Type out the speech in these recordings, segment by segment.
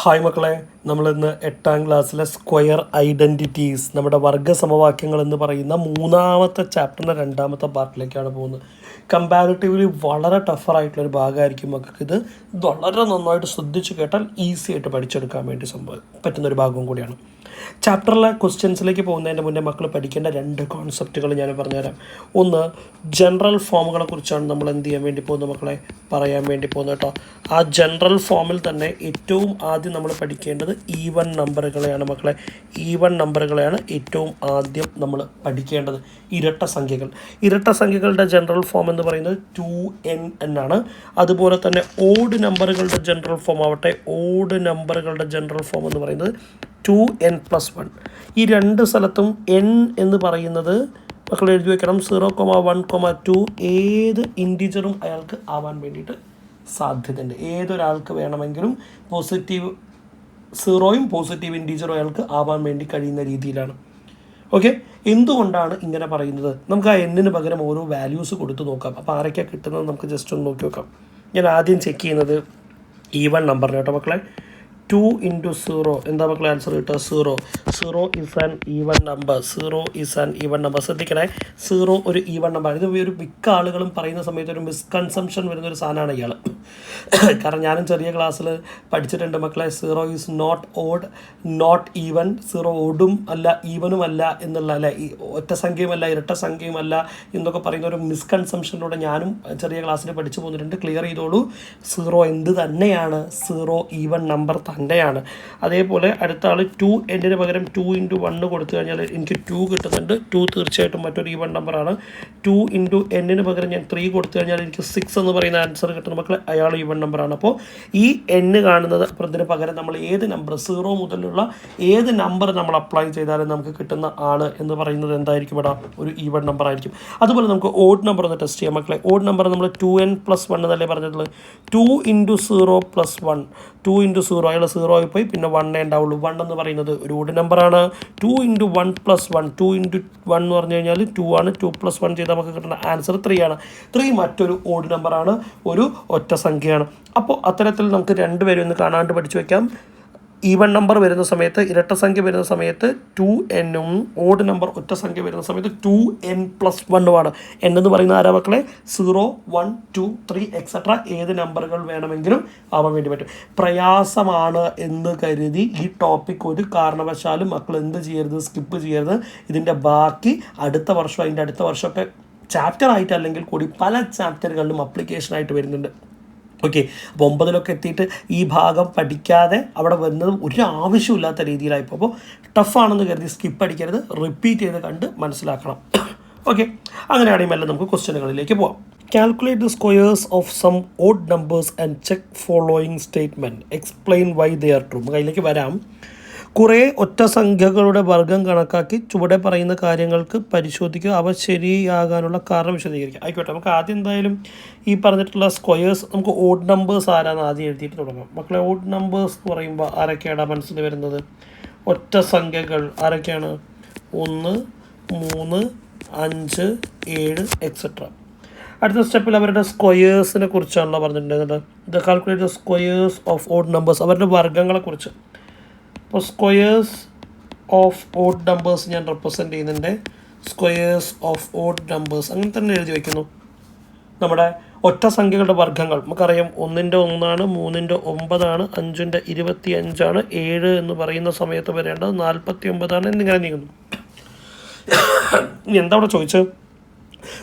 Hi മക്കളെ, നമ്മളിന്ന് 8ാം ക്ലാസ്സിലെ സ്ക്വയർ ഐഡൻറ്റിറ്റീസ് നമ്മുടെ വർഗ്ഗ സമവാക്യങ്ങൾ എന്ന് പറയുന്ന മൂന്നാമത്തെ ചാപ്റ്ററിൻ്റെ 2ാമത്തെ പാർട്ടിലേക്കാണ് പോകുന്നത്. കമ്പാരിറ്റീവ്ലി വളരെ ടഫറായിട്ടുള്ളൊരു ഭാഗമായിരിക്കും മക്കൾക്ക്. ഇത് വളരെ നന്നായിട്ട് ശ്രദ്ധിച്ച് കേട്ടാൽ ഈസി ആയിട്ട് പഠിച്ചെടുക്കാൻ വേണ്ടി പറ്റുന്നൊരു ഭാഗവും കൂടിയാണ്. ചാപ്റ്ററിലെ ക്വസ്റ്റ്യൻസിലേക്ക് പോകുന്നതിൻ്റെ മുന്നേ മക്കൾ പഠിക്കേണ്ട 2 കോൺസെപ്റ്റുകൾ ഞാൻ പറഞ്ഞുതരാം. ഒന്ന്, ജനറൽ ഫോമുകളെ കുറിച്ചാണ് നമ്മൾ എന്ത് ചെയ്യാൻ വേണ്ടി പോകുന്നത് മക്കളെ, പറയാൻ വേണ്ടി പോകുന്നത് കേട്ടോ. ആ ജനറൽ ഫോമിൽ തന്നെ ഏറ്റവും ആദ്യം നമ്മൾ പഠിക്കേണ്ടത് ഈവൻ നമ്പറുകളെയാണ് മക്കളെ. ഈവൻ നമ്പറുകളെയാണ് ഏറ്റവും ആദ്യം നമ്മൾ പഠിക്കേണ്ടത്. ഇരട്ട സംഖ്യകളുടെ ജനറൽ ഫോം എന്ന് പറയുന്നത് 2n എന്നാണ്. അതുപോലെ തന്നെ ഓഡ് നമ്പറുകളുടെ ജനറൽ ഫോം ആവട്ടെ, ഓഡ് നമ്പറുകളുടെ ജനറൽ ഫോം എന്ന് പറയുന്നത് 2n+1. ഈ 2 സ്ഥലത്തും n എന്ന് പറയുന്നത് മക്കൾ എഴുതി വയ്ക്കണം. 0,1,2 ഏത് ഇൻറ്റിജറും അയാൾക്ക് ആവാൻ വേണ്ടിയിട്ട് സാധ്യതയുണ്ട്. ഏതൊരാൾക്ക് വേണമെങ്കിലും പോസിറ്റീവ് 0യും പോസിറ്റീവ് ഇൻറ്റിജറും അയാൾക്ക് ആവാൻ വേണ്ടി കഴിയുന്ന രീതിയിലാണ്. ഓക്കെ, എന്തുകൊണ്ടാണ് ഇങ്ങനെ പറയുന്നത്? നമുക്ക് ആ എന്നിന് പകരം ഓരോ വാല്യൂസ് കൊടുത്ത് നോക്കാം. അപ്പോൾ ആരൊക്കെയാണ് കിട്ടുന്നത് നമുക്ക് ജസ്റ്റ് ഒന്ന് നോക്കി നോക്കാം. ഞാൻ ആദ്യം ചെക്ക് ചെയ്യുന്നത് ഈവൻ നമ്പറിന് കേട്ടോ മക്കളെ. 2 × 0 എന്താ മക്കളെ ആൻസർ കിട്ടുക? 0 is an even number. 0 is an even number. ശ്രദ്ധിക്കണേ, 0 ഒരു ഈവൻ നമ്പർ. ഇത് ഒരു മിക്ക ആളുകളും പറയുന്ന സമയത്ത് ഒരു മിസ്കൺസെപ്ഷൻ വരുന്നൊരു സാധനമാണ് ഇയാൾ. കാരണം ഞാനും ചെറിയ ക്ലാസ്സിൽ പഠിച്ചിട്ടുണ്ട് മക്കളെ. 0 is not odd, not even. 0 ഓടും അല്ല ഈവനും അല്ല എന്നുള്ള, അല്ലെ, ഈ ഒറ്റ സംഖ്യയുമല്ല ഇരട്ട സംഖ്യയുമല്ല എന്നൊക്കെ പറയുന്ന ഒരു മിസ്കൺസെപ്ഷനിലൂടെ ഞാനും ചെറിയ ക്ലാസ്സിൽ പഠിച്ചു പോകുന്നുണ്ട്. ക്ലിയർ ചെയ്തോളൂ. 0 എന്ത് തന്നെയാണ്? 0 ഈവൻ നമ്പർ തന്നെയാണ്. അതേപോലെ അടുത്ത ആൾ 2n പകരം 2 × 1 കൊടുത്തു കഴിഞ്ഞാൽ എനിക്ക് 2 കിട്ടുന്നുണ്ട്. 2 തീർച്ചയായിട്ടും മറ്റൊരു ഈവൻ നമ്പറാണ്. 2 × n പകരം ഞാൻ 3 കൊടുത്തു കഴിഞ്ഞാൽ എനിക്ക് 6 എന്ന് പറയുന്ന ആൻസർ കിട്ടുന്ന മക്കൾ അയാൾ ഈവൻ നമ്പറാണ്. അപ്പോൾ ഈ n കാണുന്നത് ഇതിന് പകരം നമ്മൾ ഏത് നമ്പർ 0 മുതലുള്ള ഏത് നമ്പർ നമ്മൾ അപ്ലൈ ചെയ്താലും നമുക്ക് കിട്ടുന്ന ആൾ എന്ന് പറയുന്നത് എന്തായിരിക്കും? ഇവിടെ ഒരു ഈവൻ നമ്പർ ആയിരിക്കും. അതുപോലെ നമുക്ക് ഓഡ് നമ്പർ ഒന്ന് ടെസ്റ്റ് ചെയ്യാം മക്കളെ. ഓഡ് നമ്പർ നമ്മൾ 2n+1 എന്നല്ലേ പറഞ്ഞിട്ടുള്ളത്. 2 × 0+1, 2 × 0 അയാൾ 0 ആയി പോയി, പിന്നെ 1 ഉണ്ടാവുള്ളൂ. 1 എന്ന് പറയുന്നത് ഒരു ഓഡ് നമ്പറാണ്. 2 × 1+1, 2 × 1 എന്ന് പറഞ്ഞു കഴിഞ്ഞാൽ 2 ആണ്. 2+1 ചെയ്താൽ നമുക്ക് കിട്ടുന്ന ആൻസർ 3 ആണ്. 3 മറ്റൊരു ഓഡ് നമ്പറാണ്, ഒരു ഒറ്റ സംഖ്യയാണ്. അപ്പോൾ അത്തരത്തിൽ നമുക്ക് 2 പേരും ഒന്ന് കാണാണ്ട് പഠിച്ചു വയ്ക്കാം. ഈവൻ നമ്പർ വരുന്ന സമയത്ത്, ഇരട്ട സംഖ്യ വരുന്ന സമയത്ത് 2n-ഉം ഓഡ് നമ്പർ ഒറ്റ സംഖ്യ വരുന്ന സമയത്ത് 2n+1 എന്ന് പറയുന്ന ആരാ മക്കളെ? 0, 1, 2, 3 എക്സെട്ര ഏത് നമ്പറുകൾ വേണമെങ്കിലും ആവാൻ വേണ്ടി പറ്റും. പ്രയാസമാണ് എന്ന് കരുതി ഈ ടോപ്പിക് ഒരു കാരണവശാലും മക്കൾ എന്ത് ചെയ്യരുത്, സ്കിപ്പ് ചെയ്യരുത്. ഇതിൻ്റെ ബാക്കി അടുത്ത വർഷം, അതിൻ്റെ അടുത്ത വർഷമൊക്കെ ചാപ്റ്റർ ആയിട്ട് അല്ലെങ്കിൽ കൂടി പല ചാപ്റ്ററുകളിലും അപ്ലിക്കേഷനായിട്ട് വരുന്നുണ്ട്. ഓക്കെ, അപ്പോൾ 9ലൊക്കെ എത്തിയിട്ട് ഈ ഭാഗം പഠിക്കാതെ അവിടെ വരുന്നത് ഒരു ആവശ്യമില്ലാത്ത രീതിയിലായിപ്പോൾ. അപ്പോൾ ടഫാണെന്ന് കരുതി സ്കിപ്പ് അടിക്കരുത്, റിപ്പീറ്റ് ചെയ്ത് കണ്ട് മനസ്സിലാക്കണം. ഓക്കെ, അങ്ങനെയാണെങ്കിൽ മെല്ലെ നമുക്ക് ക്വസ്റ്റ്യനുകളിലേക്ക് പോവാം. Calculate the squares of some odd numbers and check following statement. Explain why they are true. അതിലേക്ക് വരാം. കുറേ ഒറ്റ സംഖ്യകളുടെ വർഗ്ഗം കണക്കാക്കി ചുവടെ പറയുന്ന കാര്യങ്ങൾക്ക് പരിശോധിക്കുക, അവ ശരിയാകാനുള്ള കാരണം വിശദീകരിക്കുക. ആയിക്കോട്ടെ, നമുക്ക് ആദ്യം എന്തായാലും ഈ പറഞ്ഞിട്ടുള്ള സ്ക്വയേഴ്സ്, നമുക്ക് ഓഡ് നമ്പേഴ്സ് ആരാന്ന് ആദ്യം എഴുതിയിട്ട് തുടങ്ങാം മക്കളെ. ഓഡ് നമ്പേഴ്സ് എന്ന് പറയുമ്പോൾ ആരൊക്കെയാണ് മനസ്സിൽ വരുന്നത്? ഒറ്റ സംഖ്യകൾ ആരൊക്കെയാണ്? 1, 3, 5, 7 എക്സെട്ര. അടുത്ത സ്റ്റെപ്പിൽ അവരുടെ സ്ക്വയേഴ്സിനെ കുറിച്ചാണല്ലോ പറഞ്ഞിട്ടുണ്ടായിരുന്നത്. The calculate the squares of odd numbers, അവരുടെ വർഗ്ഗങ്ങളെക്കുറിച്ച്. അപ്പോൾ സ്ക്വയേഴ്സ് ഓഫ് ഓഡ് നമ്പേഴ്സ് ഞാൻ റെപ്രസെൻറ്റ് ചെയ്യുന്നുണ്ട്. സ്ക്വയേഴ്സ് ഓഫ് ഓഡ് നമ്പേഴ്സ് അങ്ങനെ തന്നെ എഴുതി വയ്ക്കുന്നു. നമ്മുടെ ഒറ്റ സംഖ്യകളുടെ വർഗ്ഗങ്ങൾ നമുക്കറിയാം. 1-ൻ്റെ 1 ആണ്, 3-ൻ്റെ 9 ആണ്, 5-ൻ്റെ 25 ആണ്, 7 എന്ന് പറയുന്ന സമയത്ത് വരേണ്ടത് 49 ആണ് എന്നിങ്ങനെ നീങ്ങുന്നു. ഇനി എന്താ അവിടെ ചോദിച്ചത്?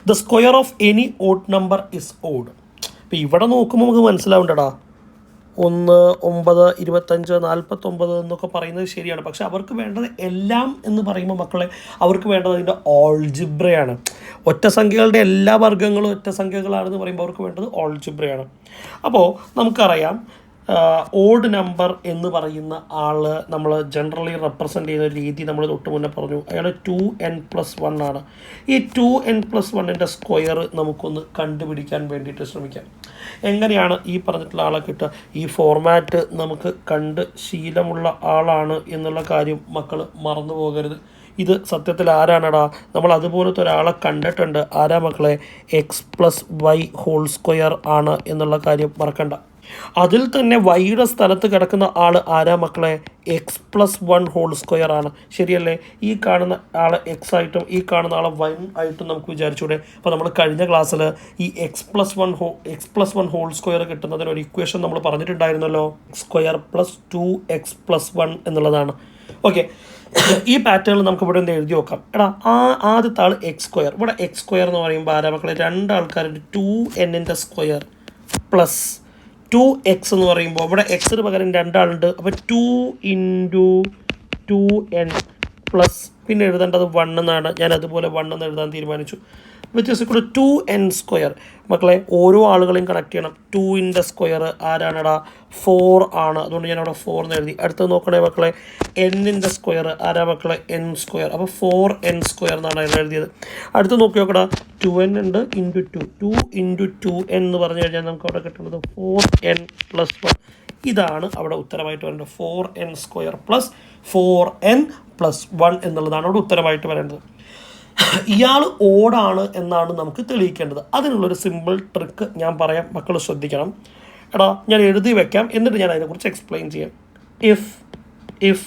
The square of any odd number is odd. ഇപ്പോൾ ഇവിടെ നോക്കുമ്പോൾ നമുക്ക് മനസ്സിലാവുണ്ടടാ, 1, 9, 25, 49 എന്നൊക്കെ പറയുന്നത് ശരിയാണ്. പക്ഷെ അവർക്ക് വേണ്ടത് എല്ലാം എന്ന് പറയുമ്പോൾ മക്കളെ, അവർക്ക് വേണ്ടത് അതിൻ്റെ ഓൾജിബ്രയാണ്. ഒറ്റ സംഖ്യകളുടെ എല്ലാ വർഗ്ഗങ്ങളും ഒറ്റ സംഖ്യകളാണെന്ന് പറയുമ്പോൾ അവർക്ക് വേണ്ടത് ഓൾജിബ്രയാണ്. അപ്പോൾ നമുക്കറിയാം, ഓഡ് നമ്പർ എന്ന് പറയുന്ന ആൾ നമ്മൾ ജനറലി റെപ്രസെൻ്റ് ചെയ്യുന്ന രീതി നമ്മൾ തൊട്ട് മുന്നേ പറഞ്ഞു. അയാൾ 2n+1 ആണ്. ഈ 2n+1ൻ്റെ സ്ക്വയർ നമുക്കൊന്ന് കണ്ടുപിടിക്കാൻ വേണ്ടിയിട്ട് ശ്രമിക്കാം. എങ്ങനെയാണ് ഈ പറഞ്ഞിട്ടുള്ള ആളെ കിട്ടുക? ഈ ഫോർമാറ്റ് നമുക്ക് കണ്ട് ശീലമുള്ള ആളാണ് എന്നുള്ള കാര്യം മക്കൾ മറന്നു പോകരുത്. ഇത് സത്യത്തിൽ ആരാണടാ? നമ്മൾ അതുപോലത്തെ ഒരാളെ കണ്ടിട്ടുണ്ട്. ആരാ മക്കളെ? x + y² ആണ് എന്നുള്ള കാര്യം മറക്കണ്ട. അതിൽ തന്നെ വൈയുടെ സ്ഥലത്ത് കിടക്കുന്ന ആൾ ആരാ മക്കളെ? X plus one whole square ആണ്. ശരിയല്ലേ? ഈ കാണുന്ന ആളെ എക്സ് ആയിട്ടും ഈ കാണുന്ന ആളെ വൺ ആയിട്ടും നമുക്ക് വിചാരിച്ചൂടെ? അപ്പോൾ നമ്മൾ കഴിഞ്ഞ ക്ലാസ്സിൽ ഈ x plus one whole square കിട്ടുന്നതിന് ഒരു ഇക്വേഷൻ നമ്മൾ പറഞ്ഞിട്ടുണ്ടായിരുന്നല്ലോ. സ്ക്വയർ പ്ലസ് 2x+1 എന്നുള്ളതാണ്. ഓക്കെ, ഈ പാറ്റേണിൽ നമുക്ക് ഇവിടെ ഒന്ന് എഴുതി നോക്കാം. എടാ, ആദ്യത്തെ ആൾ എക്സ് സ്ക്വയർ. ഇവിടെ എക്സ് സ്ക്വയർ എന്ന് പറയുമ്പോൾ ആരാ മക്കളെ? രണ്ടാൾക്കാരുടെ 2n സ്ക്വയർ പ്ലസ് 2x എന്ന് പറയുമ്പോൾ ഇവിടെ എക്സിന് പകരം രണ്ടാളുണ്ട്. അപ്പോൾ 2 × 2n പ്ലസ് പിന്നെ എഴുതേണ്ടത് 1 എന്നാണ്. ഞാൻ അതുപോലെ 1 എന്ന് എഴുതാൻ തീരുമാനിച്ചു. Which is equal to 2n square. മക്കളെ, ഓരോ ആളുകളെയും കണക്ട് ചെയ്യണം. 2ൻ്റെ സ്ക്വയർ ആരാണെടാ? 4 ആണ്. അതുകൊണ്ട് ഞാൻ അവിടെ 4 എന്ന് എഴുതി. അടുത്ത് നോക്കണേ മക്കളെ, n-ൻ്റെ സ്ക്വയർ ആരാ മക്കളെ? n square. അപ്പോൾ 4n സ്ക്വയർ എന്നാണ് അതിൽ എഴുതിയത്. അടുത്ത് നോക്കി നോക്കടാ, 2n ഉണ്ട് ഇൻറ്റു 2 × 2n എന്ന് പറഞ്ഞു കഴിഞ്ഞാൽ നമുക്ക് അവിടെ കിട്ടുന്നത് 4n + 1. ഇതാണ് അവിടെ ഉത്തരമായിട്ട് വരേണ്ടത്. 4n സ്ക്വയർ പ്ലസ് 4n + 1 എന്നുള്ളതാണ് അവിടെ ഉത്തരമായിട്ട് വരേണ്ടത്. ഇയാൾ ഓടാണ് എന്നാണ് നമുക്ക് തെളിയിക്കേണ്ടത്. അതിനുള്ളൊരു സിമ്പിൾ ട്രിക്ക് ഞാൻ പറയാം, മക്കൾ ശ്രദ്ധിക്കണം. എടാ, ഞാൻ എഴുതി വെക്കാം, എന്നിട്ട് ഞാൻ അതിനെക്കുറിച്ച് എക്സ്പ്ലെയിൻ ചെയ്യാം. If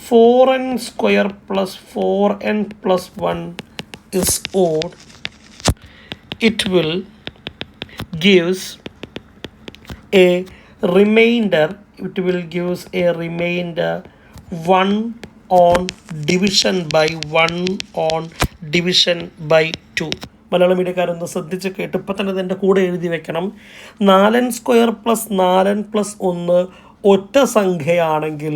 4n square plus 4n + 1 is odd, it will gives a remainder 1 on division by 1 on division by 2. Malayalam മീഡിയക്കാരൊന്ന് ശ്രദ്ധിച്ച് കേട്ട് ഇപ്പം തന്നെ ഇതിൻ്റെ കൂടെ എഴുതി വെക്കണം. 4n സ്ക്വയർ പ്ലസ് 4n + 1 ഒറ്റ സംഖ്യയാണെങ്കിൽ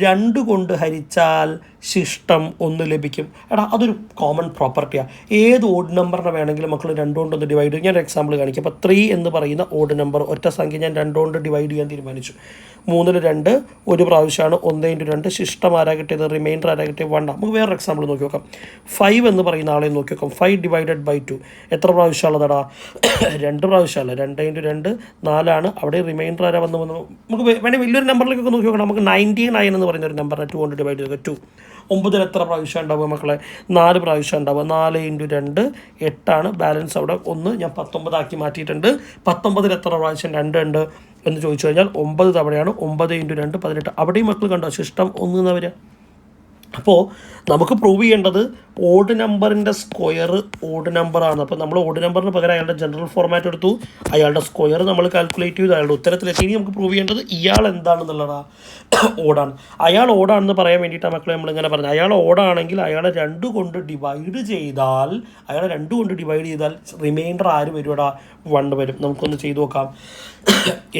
2 കൊണ്ട് ഹരിച്ചാൽ ശിഷ്ടം 1 ലഭിക്കും. എടാ, അതൊരു കോമൺ പ്രോപ്പർട്ടിയാണ്. ഏത് ഓഡ് നമ്പറിനെ വേണമെങ്കിലും മക്കൾ 2 കൊണ്ട് ഒന്ന് ഡിവൈഡ് ചെയ്യും. ഞാൻ എക്സാമ്പിൾ കാണിക്കാം. അപ്പോൾ 3 എന്ന് പറയുന്ന ഓഡ് നമ്പർ ഒറ്റ സംഖ്യ ഞാൻ 2 കൊണ്ട് ഡിവൈഡ് ചെയ്യാൻ തീരുമാനിച്ചു. 3ൽ 2 ഒരു പ്രാവശ്യമാണ്. 1 × 2 ശിഷ്ടം ആരാ കിട്ടിയത്? റിമൈൻഡർ ആരാ കിട്ടിയത്? 1. നമുക്ക് വേറെ എക്സാമ്പിൾ നോക്കി നോക്കാം. 5 എന്ന് പറയുന്ന ആളെ നോക്കി നോക്കാം. 5 / 2 എത്ര പ്രാവശ്യമുള്ളതാടാ? 2 പ്രാവശ്യമല്ല. 2 × 2 4 അവിടെ റിമൈൻഡർ ആരാ വന്ന് നമുക്ക് വേണമെങ്കിൽ വലിയൊരു നമ്പറിലേക്കൊക്കെ നോക്കി നോക്കണം. നമുക്ക് 99 എന്ന് പറയുന്ന ഒരു നമ്പറിനെ 2 കൊണ്ട് ഡിവൈഡ് ചെയ്യുക. 2 9 എത്ര പ്രാവശ്യം ഉണ്ടാവുക മക്കളെ? 4 പ്രാവശ്യം ഉണ്ടാവുക. 4 × 2 8 ബാലൻസ് അവിടെ 1 ഞാൻ 19 ആക്കി മാറ്റിയിട്ടുണ്ട്. 19 എത്ര പ്രാവശ്യം 2 ഉണ്ട് എന്ന് ചോദിച്ചു കഴിഞ്ഞാൽ 9 തവണയാണ്. 9 × 2 18. അവിടെയും മക്കൾ കണ്ടോ ശിഷ്ടം 1 എന്ന് വരിക. അപ്പോൾ നമുക്ക് പ്രൂവ് ചെയ്യേണ്ടത് ഓഡ് നമ്പറിൻ്റെ സ്ക്വയർ ഓഡ് നമ്പറാണ്. അപ്പോൾ നമ്മൾ ഓഡ് നമ്പറിന് പകരം അയാളുടെ ജനറൽ ഫോർമാറ്റ് എടുത്തു, അയാളുടെ സ്ക്വയർ നമ്മൾ കാൽക്കുലേറ്റ് ചെയ്തു, അയാളുടെ ഉത്തരത്തിലെത്തി. ഇനി നമുക്ക് പ്രൂവ് ചെയ്യേണ്ടത് ഇയാൾ എന്താണെന്നുള്ളതാണ്. ഓടാണ്. അയാൾ ഓടാണെന്ന് പറയാൻ വേണ്ടിയിട്ടാണ് മക്കളെ നമ്മളിങ്ങനെ പറഞ്ഞത്. അയാൾ ഓടാണെങ്കിൽ അയാളെ 2 കൊണ്ട് ഡിവൈഡ് ചെയ്താൽ റിമൈൻഡർ ആര് വരുവാടാ? 1 വരും. നമുക്കൊന്ന് ചെയ്തു നോക്കാം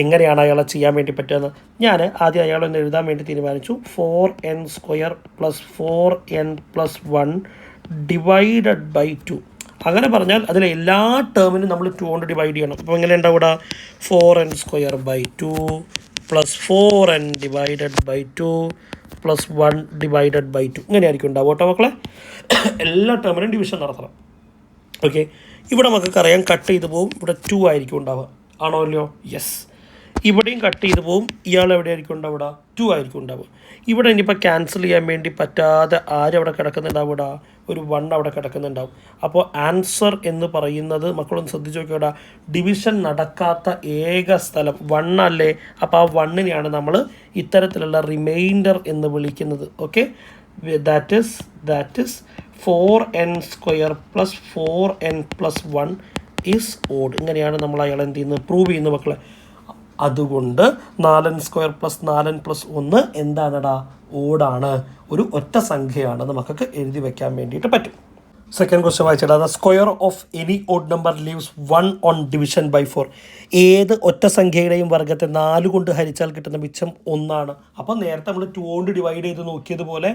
എങ്ങനെയാണ് അയാളെ ചെയ്യാൻ വേണ്ടി പറ്റുന്നത്. ഞാൻ ആദ്യം അയാളൊന്ന് എഴുതാൻ വേണ്ടി തീരുമാനിച്ചു. 4n square plus 4n + 1 divided by 2. അങ്ങനെ പറഞ്ഞാൽ അതിലെ എല്ലാ ടേമിനും നമ്മൾ 2 കൊണ്ട് ഡിവൈഡ് ചെയ്യണം. അപ്പോൾ എങ്ങനെ ഉണ്ടാവില്ല? 4n square by 2 plus 4n divided by 2 plus 1 divided by 2. ഇങ്ങനെയായിരിക്കും ഉണ്ടാവും കേട്ടോ മക്കളെ. എല്ലാ ടേമിനും ഡിവിഷൻ നടത്തണം. ഓക്കെ, ഇവിടെ നമുക്കറിയാം കട്ട് ചെയ്ത് പോവും. ഇവിടെ 2 ആയിരിക്കും ഉണ്ടാവുക. ആണോ അല്ലയോ? യെസ്. ഇവിടെയും കട്ട് ചെയ്ത് പോവും. ഇയാൾ എവിടെയായിരിക്കും ഉണ്ടാവുക? 2 ആയിരിക്കും ഉണ്ടാവുക. ഇവിടെ ഇനിയിപ്പോൾ ക്യാൻസൽ ചെയ്യാൻ വേണ്ടി പറ്റാതെ ആരവിടെ കിടക്കുന്നുണ്ടാവും? ഇവിടെ ഒരു 1 അവിടെ കിടക്കുന്നുണ്ടാവും. അപ്പോൾ ആൻസർ എന്ന് പറയുന്നത് മക്കളൊന്ന് ശ്രദ്ധിച്ച് നോക്കിയോടാ, ഡിവിഷൻ നടക്കാത്ത ഏക സ്ഥലം 1 അല്ലേ? അപ്പോൾ ആ 1-നെയാണ് നമ്മൾ ഇത്തരത്തിലുള്ള റിമൈൻഡർ എന്ന് വിളിക്കുന്നത്. Okay, that is 4n square plus 4n + 1 is odd. ഇങ്ങനെയാണ് നമ്മൾ അയാൾ എന്ത് ചെയ്യുന്നത്? പ്രൂവ് ചെയ്യുന്നത് മക്കളെ. അതുകൊണ്ട് 4n സ്ക്വയർ പ്ലസ് 4n + 1 എന്താണെടാ? ഓടാണ്, ഒരു ഒറ്റ സംഖ്യയാണ്. നമുക്കൊക്കെ എഴുതി വെക്കാൻ വേണ്ടിയിട്ട് പറ്റും. സെക്കൻഡ് ക്വസ്റ്റ്യൻ വായിച്ചിടാം. The square of any odd number leaves 1 on division by 4. ഏത് ഒറ്റ സംഖ്യയുടെയും വർഗ്ഗത്തെ 4 കൊണ്ട് ഹരിച്ചാൽ കിട്ടുന്ന മിച്ചം 1 ആണ്. അപ്പോൾ നേരത്തെ നമ്മൾ 2 കൊണ്ട് ഡിവൈഡ് ചെയ്ത് നോക്കിയതുപോലെ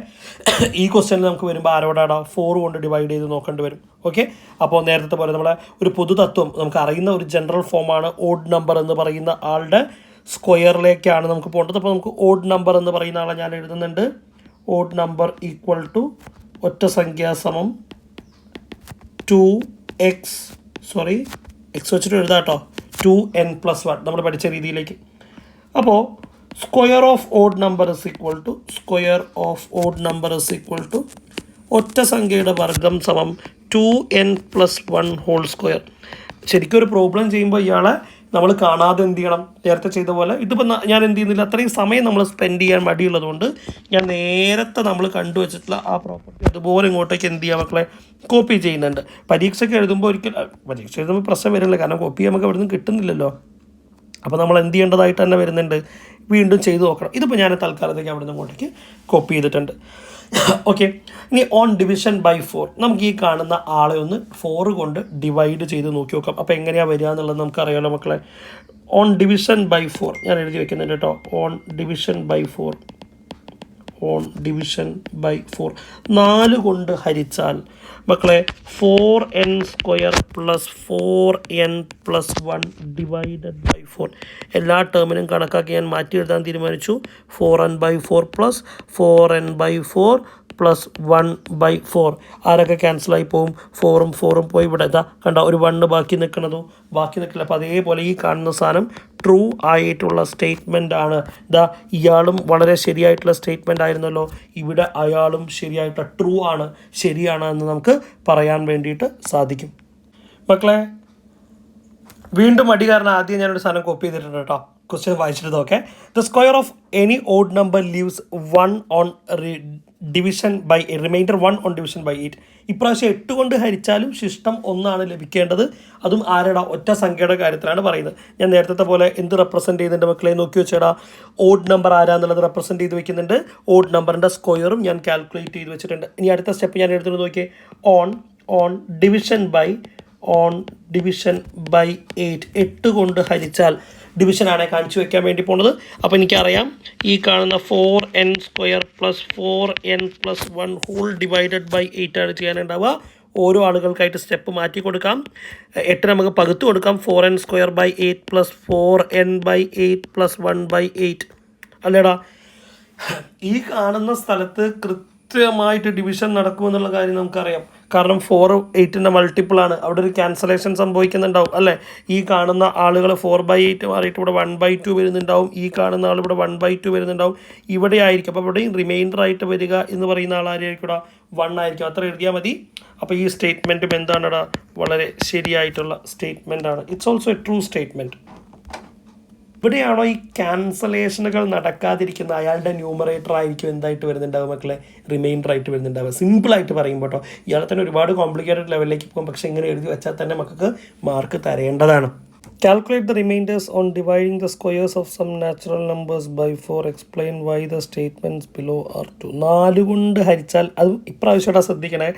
ഈ ക്വസ്റ്റ്യനിൽ നമുക്ക് വരുമ്പോൾ ആരോടാണ്? 4 കൊണ്ട് ഡിവൈഡ് ചെയ്ത് നോക്കേണ്ടി വരും. ഓക്കെ, അപ്പോൾ നേരത്തെ പോലെ നമ്മളെ ഒരു പൊതുതത്വം നമുക്ക് അറിയുന്ന ഒരു ജനറൽ ഫോമാണ് ഓഡ് നമ്പർ എന്ന് പറയുന്ന ആളുടെ സ്ക്വയറിലേക്കാണ് നമുക്ക് പോകേണ്ടത്. അപ്പോൾ നമുക്ക് ഓഡ് നമ്പർ എന്ന് പറയുന്ന ആളെ ഞാൻ എഴുതുന്നുണ്ട്. ഓഡ് നമ്പർ ഈക്വൽ ടു ഒറ്റ സംഖ്യ സമം 2x വെച്ചിട്ട് എഴുതാം കേട്ടോ, 2n + 1 നമ്മൾ പഠിച്ച രീതിയിലേക്ക്. അപ്പോൾ square of odd number is equal to ഒറ്റ സംഖ്യയുടെ വർഗ്ഗം സമം 2n + 1 ഹോൾ സ്ക്വയർ. ശരിക്കും ഒരു പ്രോബ്ലം ചെയ്യുമ്പോൾ ഇയാളെ നമ്മൾ കാണാതെ എന്ത് ചെയ്യണം, നേരത്തെ ചെയ്ത പോലെ ഇതിപ്പോൾ ഞാൻ എന്ത് ചെയ്യുന്നില്ല, അത്രയും സമയം നമ്മൾ സ്പെൻഡ് ചെയ്യാൻ മടിയുള്ളതുകൊണ്ട് ഞാൻ നേരത്തെ നമ്മൾ കണ്ടുവച്ചിട്ടുള്ള ആ പ്രോപ്പർട്ടി അതുപോലെ ഇങ്ങോട്ടേക്ക് എന്ത് ചെയ്യുക മക്കളെ, കോപ്പി ചെയ്യുന്നുണ്ട്. പരീക്ഷയ്ക്ക് എഴുതുമ്പോൾ പരീക്ഷ എഴുതുമ്പോൾ പ്രശ്നം വരുന്നില്ല, കാരണം കോപ്പി നമുക്ക് അവിടെ നിന്ന് കിട്ടുന്നില്ലല്ലോ. അപ്പോൾ നമ്മൾ എന്ത് ചെയ്യേണ്ടതായിട്ട് തന്നെ വരുന്നുണ്ട്, വീണ്ടും ചെയ്ത് നോക്കണം. ഇതിപ്പോൾ ഞാൻ തൽക്കാലത്തേക്ക് അവിടെ നിന്ന് ഇങ്ങോട്ടേക്ക് കോപ്പി ചെയ്തിട്ടുണ്ട്. ഓക്കെ, ഇനി ഓൺ ഡിവിഷൻ ബൈ 4 നമുക്ക് ഈ കാണുന്ന ആളെ ഒന്ന് 4 കൊണ്ട് ഡിവൈഡ് ചെയ്ത് നോക്കി നോക്കാം. അപ്പോൾ എങ്ങനെയാണ് വരിക എന്നുള്ളത് നമുക്കറിയാമല്ലോ മക്കളെ. ഓൺ ഡിവിഷൻ ബൈ 4 ഞാൻ എഴുതി വെക്കുന്നുണ്ട് കേട്ടോ. ഓൺ ഡിവിഷൻ ബൈ 4 4 കൊണ്ട് ഹരിച്ചാൽ മക്കളെ 4n² + 4n+1 ഡിവൈഡഡ് ബൈ 4. എല്ലാ ടേമിനും കണക്കാക്കി ഞാൻ മാറ്റി എഴുതാൻ തീരുമാനിച്ചു. 4n/4 + 4n/4 + 1/4. ആരൊക്കെ ക്യാൻസലായി പോവും? 4ഉം 4ഉം പോയി. ഇവിടെ ഇതാ കണ്ട ഒരു 1 ബാക്കി നിൽക്കണതോ, ബാക്കി നിൽക്കില്ല. അപ്പോൾ അതേപോലെ ഈ കാണുന്ന സാധനം ട്രൂ ആയിട്ടുള്ള സ്റ്റേറ്റ്മെൻ്റ് ആണ്. ഇതാ ഇയാളും വളരെ ശരിയായിട്ടുള്ള സ്റ്റേറ്റ്മെൻ്റ് ആയിരുന്നല്ലോ, ഇവിടെ അയാളും ശരിയായിട്ട് ട്രൂ ആണ്, ശരിയാണ് എന്ന് നമുക്ക് പറയാൻ വേണ്ടിയിട്ട് സാധിക്കും. മക്കളെ വീണ്ടും മടി കാരണം ആദ്യം ഞാനൊരു സാധനം കോപ്പി ചെയ്തിട്ടുണ്ട് കേട്ടോ. ക്വസ്റ്റ്യൻ വായിച്ചിട്ട് നോക്കെ. The square of any odd number leaves 1 on division by remainder 1 on division by 8. ഇപ്രാവശ്യം 8 കൊണ്ട് ഹരിച്ചാലും ശിഷ്ടം 1 ലഭിക്കേണ്ടത്. അതും ആരുടെ? ഒറ്റ സംഖ്യയുടെ കാര്യത്തിലാണ് പറയുന്നത്. ഞാൻ നേരത്തെ പോലെ എന്ത് റെപ്രസെൻറ്റ് ചെയ്യുന്നുണ്ട് മക്കളെ നോക്കി വെച്ചേടാ. ഓഡ് നമ്പർ ആരാന്നുള്ളത് റെപ്രസെൻറ്റ് ചെയ്ത് വെക്കുന്നുണ്ട്. ഓഡ് നമ്പറിൻ്റെ സ്ക്വയറും ഞാൻ കാൽക്കുലേറ്റ് ചെയ്ത് വെച്ചിട്ടുണ്ട്. ഇനി അടുത്ത സ്റ്റെപ്പ് ഞാൻ എടുത്തിട്ട് നോക്കിയേ. ഓൺ ഡിവിഷൻ ബൈ 8 കൊണ്ട് ഹരിച്ചാൽ ഡിവിഷനാണ് കാണിച്ചു വെക്കാൻ വേണ്ടി പോണത്. അപ്പോൾ എനിക്കറിയാം ഈ കാണുന്ന 4n² + 4n+1 whole divided by 8 ആണ് ചെയ്യാനുണ്ടാവുക. ഓരോ ആളുകൾക്കായിട്ട് സ്റ്റെപ്പ് മാറ്റി കൊടുക്കാം. 8 നമുക്ക് പകുത്ത് കൊടുക്കാം. 4n² / 8 + 4n/8 + 1/8 അല്ലേടാ. ഈ കാണുന്ന സ്ഥലത്ത് കൃത്യമായിട്ട് ഡിവിഷൻ നടക്കുമെന്നുള്ള കാര്യം നമുക്കറിയാം. കാരണം 4 8ൻ്റെ മൾട്ടിപ്പിളാണ്. അവിടെ ഒരു ക്യാൻസലേഷൻ സംഭവിക്കുന്നുണ്ടാവും അല്ലേ. ഈ കാണുന്ന ആളുകൾ 4/8 മാറിയിട്ട് ഇവിടെ 1/2 വരുന്നുണ്ടാവും. ഈ കാണുന്ന ആൾ ഇവിടെ 1/2 വരുന്നുണ്ടാവും. ഇവിടെ ആയിരിക്കും. അപ്പോൾ ഇവിടെ റിമൈൻഡർ ആയിട്ട് വരിക എന്ന് പറയുന്ന ആളായിരിക്കും ഇവിടെ 1 ആയിരിക്കും. അത്ര എഴുതിയാൽ മതി. അപ്പോൾ ഈ സ്റ്റേറ്റ്മെൻറ്റും എന്താണിടാ, വളരെ ശരിയായിട്ടുള്ള സ്റ്റേറ്റ്മെൻ്റ് ആണ്. It's also a true statement. ഇവിടെയാണോ ഈ ക്യാൻസലേഷനുകൾ നടക്കാതിരിക്കുന്ന അയാളുടെ ന്യൂമറേറ്റർ ആയിരിക്കും എന്തായിട്ട് വരുന്നുണ്ടാവുക മക്കളെ, റിമൈൻഡർ ആയിട്ട് വരുന്നുണ്ടാവുക. സിമ്പിളായിട്ട് പറയുമ്പോൾ കേട്ടോ. ഇയാളെ തന്നെ ഒരുപാട് കോംപ്ലിക്കേറ്റഡ് ലെവലിലേക്ക് പോകും. പക്ഷേ ഇങ്ങനെ എഴുതി വെച്ചാൽ തന്നെ നമുക്ക് മാർക്ക് തരേണ്ടതാണ്. Calculate the remainders on dividing the squares of some natural numbers by 4. Explain why the statements below are true. 4 കൊണ്ട് ഹരിച്ചാൽ, അതും ഇപ്രാവശ്യമായിട്ട് ശ്രദ്ധിക്കണേ,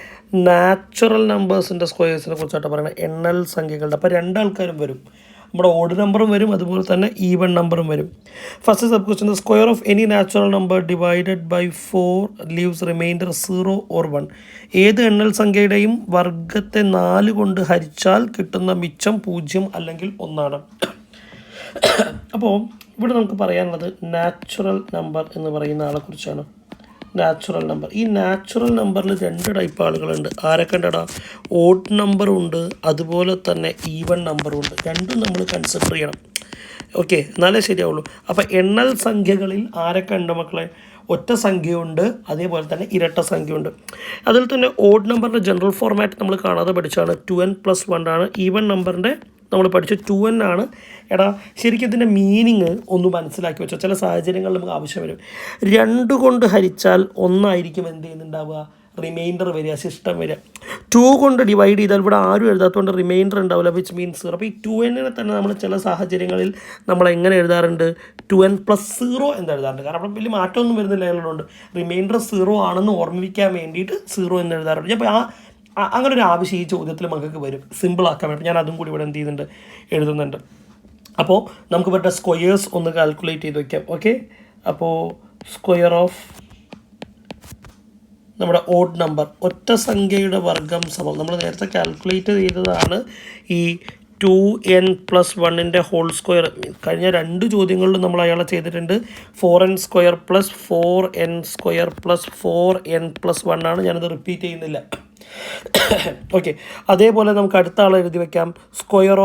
നാച്ചുറൽ നമ്പേഴ്സിൻ്റെ സ്ക്വയേഴ്സിനെ കുറിച്ചായിട്ട് പറയണത്, എണ്ണൽ സംഖ്യകളുടെ. അപ്പോൾ 2 ആൾക്കാരും വരും. നമ്മുടെ ഓഡ് നമ്പറും വരും, അതുപോലെ തന്നെ ഈവൺ നമ്പറും വരും. First sub question, the square of any natural number divided by 4 leaves remainder 0 or 1. ഏത് എണ്ണൽ സംഖ്യയുടെയും വർഗത്തെ 4 കൊണ്ട് ഹരിച്ചാൽ കിട്ടുന്ന മിച്ചം 0 അല്ലെങ്കിൽ 1. അപ്പോൾ ഇവിടെ നമുക്ക് പറയാനുള്ളത് നാച്ചുറൽ നമ്പർ എന്ന് പറയുന്ന ആളെക്കുറിച്ചാണ്. Natural number. ഈ നാച്ചുറൽ നമ്പറിൽ 2 ടൈപ്പ് ആളുകളുണ്ട്. ആരൊക്കെ ഉണ്ടടാ? ഓഡ് നമ്പറും ഉണ്ട്, അതുപോലെ തന്നെ ഈവൺ നമ്പറും ഉണ്ട്. രണ്ടും നമ്മൾ കൺസിഡർ ചെയ്യണം. ഓക്കെ, എന്നാലേ ശരിയാവുള്ളൂ. അപ്പോൾ എണ്ണൽ സംഖ്യകളിൽ ആരൊക്കെ ഉണ്ട് മക്കളെ? ഒറ്റ സംഖ്യയുണ്ട്, അതേപോലെ തന്നെ ഇരട്ട സംഖ്യയുണ്ട്. അതിൽ തന്നെ ഓഡ് നമ്പറിൻ്റെ ജനറൽ ഫോർമാറ്റ് നമ്മൾ കാണാതെ പഠിച്ചാണ് 2n+1 ആണ്. ഈവൺ നമ്പറിൻ്റെ നമ്മൾ പഠിച്ച 2n ആണ്. എടാ ശരിക്കും ഇതിൻ്റെ മീനിങ് ഒന്ന് മനസ്സിലാക്കി വെച്ചോ. ചില സാഹചര്യങ്ങളിൽ നമുക്ക് ആവശ്യം വരും. 2 കൊണ്ട് ഹരിച്ചാൽ 1 ആയിരിക്കും എന്ത് ചെയ്യുന്നുണ്ടാവുക, റിമൈൻഡർ വരിക, ശിഷ്ടം വരിക. 2 കൊണ്ട് ഡിവൈഡ് ചെയ്താൽ ഇവിടെ ആരും എഴുതാത്തതുകൊണ്ട് റിമൈൻഡർ ഉണ്ടാവില്ല, വിച്ച് മീൻസ് 0. അപ്പോൾ ഈ 2n തന്നെ നമ്മൾ ചില സാഹചര്യങ്ങളിൽ നമ്മൾ എങ്ങനെ എഴുതാറുണ്ട്, 2n+0 എന്ന് എഴുതാറുണ്ട്. കാരണം അവിടെ വലിയ മാറ്റമൊന്നും വരുന്നില്ല. അതുകൊണ്ട് റിമൈൻഡർ 0 ആണെന്ന് ഓർമ്മിപ്പിക്കാൻ വേണ്ടിയിട്ട് 0 എന്ന് എഴുതാറുണ്ട്. അപ്പോൾ അങ്ങനെ ഒരു ആവശ്യം ഈ ചോദ്യത്തിൽ നമുക്ക് വരും. സിമ്പിളാക്കാൻ വേണ്ടി ഞാൻ അതും കൂടി ഇവിടെ എന്ത് ചെയ്യുന്നുണ്ട്, എഴുതുന്നുണ്ട്. അപ്പോൾ നമുക്ക് ഇവരുടെ സ്ക്വയേഴ്സ് ഒന്ന് കാൽക്കുലേറ്റ് ചെയ്ത് വയ്ക്കാം. ഓക്കെ, അപ്പോൾ സ്ക്വയർ ഓഫ് നമ്മുടെ ഓഡ് നമ്പർ, ഒറ്റ സംഖ്യയുടെ വർഗം സമം, നമ്മൾ നേരത്തെ കാൽക്കുലേറ്റ് ചെയ്തതാണ് ഈ 2n+1 ഹോൾ സ്ക്വയർ. കഴിഞ്ഞ 2 ചോദ്യങ്ങളിലും നമ്മൾ അയാളെ ചെയ്തിട്ടുണ്ട്. 4n² + 4n² + 4n+1 ആണ്. ഞാനത് റിപ്പീറ്റ് ചെയ്യുന്നില്ല. ഓക്കെ, അതേപോലെ നമുക്ക് അടുത്ത ആളെ എഴുതി വയ്ക്കാം. സ്ക്വയർ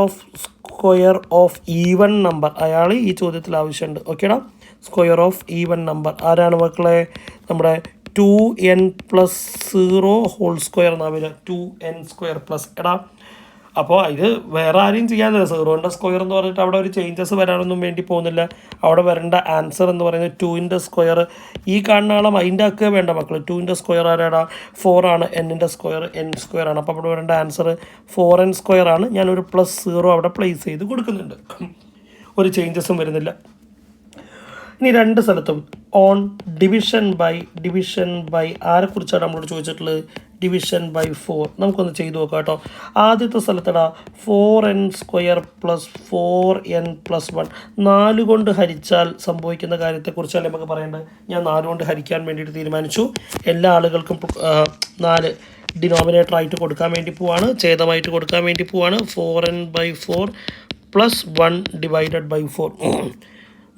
ഓഫ് ഈവൺ നമ്പർ, അയാൾ ഈ ചോദ്യത്തിൽ ആവശ്യമുണ്ട്. ഓക്കേടാ, സ്ക്വയർ ഓഫ് ഈവൺ നമ്പർ ആരാണ് മക്കളെ? നമ്മുടെ 2n+0 ഹോൾ സ്ക്വയർ എന്നാണ് വരിക. 2n² plus. എടാ അപ്പോൾ ഇത് വേറെ ആരെയും ചെയ്യാനില്ല. സീറോൻ്റെ സ്ക്വയർ എന്ന് പറഞ്ഞിട്ട് അവിടെ ഒരു ചേഞ്ചസ് വരാനൊന്നും വേണ്ടി പോകുന്നില്ല. അവിടെ വരേണ്ട ആൻസർ എന്ന് പറയുന്നത് 2ൻ്റെ സ്ക്വയർ. ഈ കാണുന്ന ആളെ മൈൻഡ് ആക്കുക വേണ്ട മക്കൾ. 2ൻ്റെ സ്ക്വയർ ആരാടാ? 4 ആണ്. എൻ്റെ സ്ക്വയർ n² ആണ്. അപ്പോൾ അവിടെ വരേണ്ട ആൻസർ 4n² ആണ്. ഞാനൊരു +0 അവിടെ പ്ലേസ് ചെയ്ത് കൊടുക്കുന്നുണ്ട്. ഒരു ചേഞ്ചസും വരുന്നില്ല. ഇനി രണ്ട് സ്ഥലത്തും ഓൺ ഡിവിഷൻ ബൈ ആരെക്കുറിച്ചാണ് നമ്മളോട് ചോദിച്ചിട്ടുള്ളത്? Division by 4. നമുക്കൊന്ന് ചെയ്തു നോക്കാം കേട്ടോ. ആദ്യത്തെ സ്ഥലത്തടാ 4n² + 4n+1. 4 കൊണ്ട് ഹരിച്ചാൽ സംഭവിക്കുന്ന കാര്യത്തെക്കുറിച്ചല്ലേ നമുക്ക് പറയേണ്ടത്. ഞാൻ 4 കൊണ്ട് ഹരിക്കാൻ വേണ്ടിയിട്ട് തീരുമാനിച്ചു. എല്ലാ ആളുകൾക്കും 4 ഡിനോമിനേറ്റർ ആയിട്ട് കൊടുക്കാൻ വേണ്ടി പോവാണ്, ഛേദമായിട്ട് കൊടുക്കാൻ വേണ്ടി പോവാണ്. 4n/4 + 1 / 4.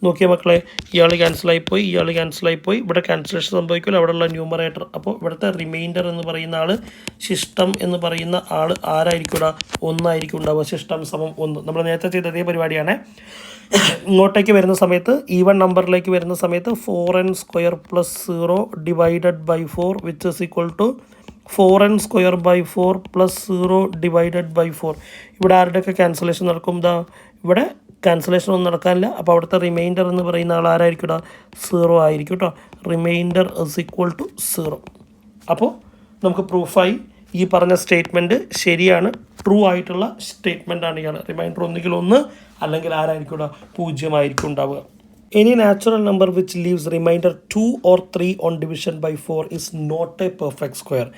നോക്കിയ മക്കളെ, ഇയാൾ ക്യാൻസലായിപ്പോയി, ഇയാൾ ക്യാൻസലായിപ്പോയി. ഇവിടെ ക്യാൻസലേഷൻ സംഭവിക്കില്ല, അവിടെയുള്ള ന്യൂമറേറ്റർ. അപ്പോൾ ഇവിടുത്തെ റിമൈൻഡർ എന്ന് പറയുന്ന ആൾ, ശിഷ്ടം എന്ന് പറയുന്ന ആൾ ആരായിരിക്കും? 1 ആയിരിക്കും ഉണ്ടാവുക. ശിഷ്ടം = 1. നമ്മൾ നേരത്തെ ചെയ്ത അതേ പരിപാടിയാണ്. ഇങ്ങോട്ടേക്ക് വരുന്ന സമയത്ത്, ഈവൺ നമ്പറിലേക്ക് വരുന്ന സമയത്ത് 4n² + 0 / 4 which is equal to 4n² / 4 + 0 / 4. ഇവിടെ ആരുടെയൊക്കെ ക്യാൻസലേഷൻ നടക്കും? ഇവിടെ ക്യാൻസലേഷൻ ഒന്നും നടക്കാനില്ല. അപ്പോൾ അവിടുത്തെ റിമൈൻഡർ എന്ന് പറയുന്ന ആൾ ആരായിരിക്കും? 0 ആയിരിക്കും കേട്ടോ. റിമൈൻഡർ = 0. അപ്പോൾ നമുക്ക് പ്രൂഫായി. ഈ പറഞ്ഞ സ്റ്റേറ്റ്മെൻറ്റ് ശരിയാണ്, ട്രൂ ആയിട്ടുള്ള സ്റ്റേറ്റ്മെൻറ്റാണ് ഇയാൾ. റിമൈൻഡർ ഒന്നുകിൽ 1 അല്ലെങ്കിൽ ആരായിരിക്കും? 0 ആയിരിക്കും ഉണ്ടാവുക. Any natural number which leaves remainder 2 or 3 on division by 4 is not a perfect square.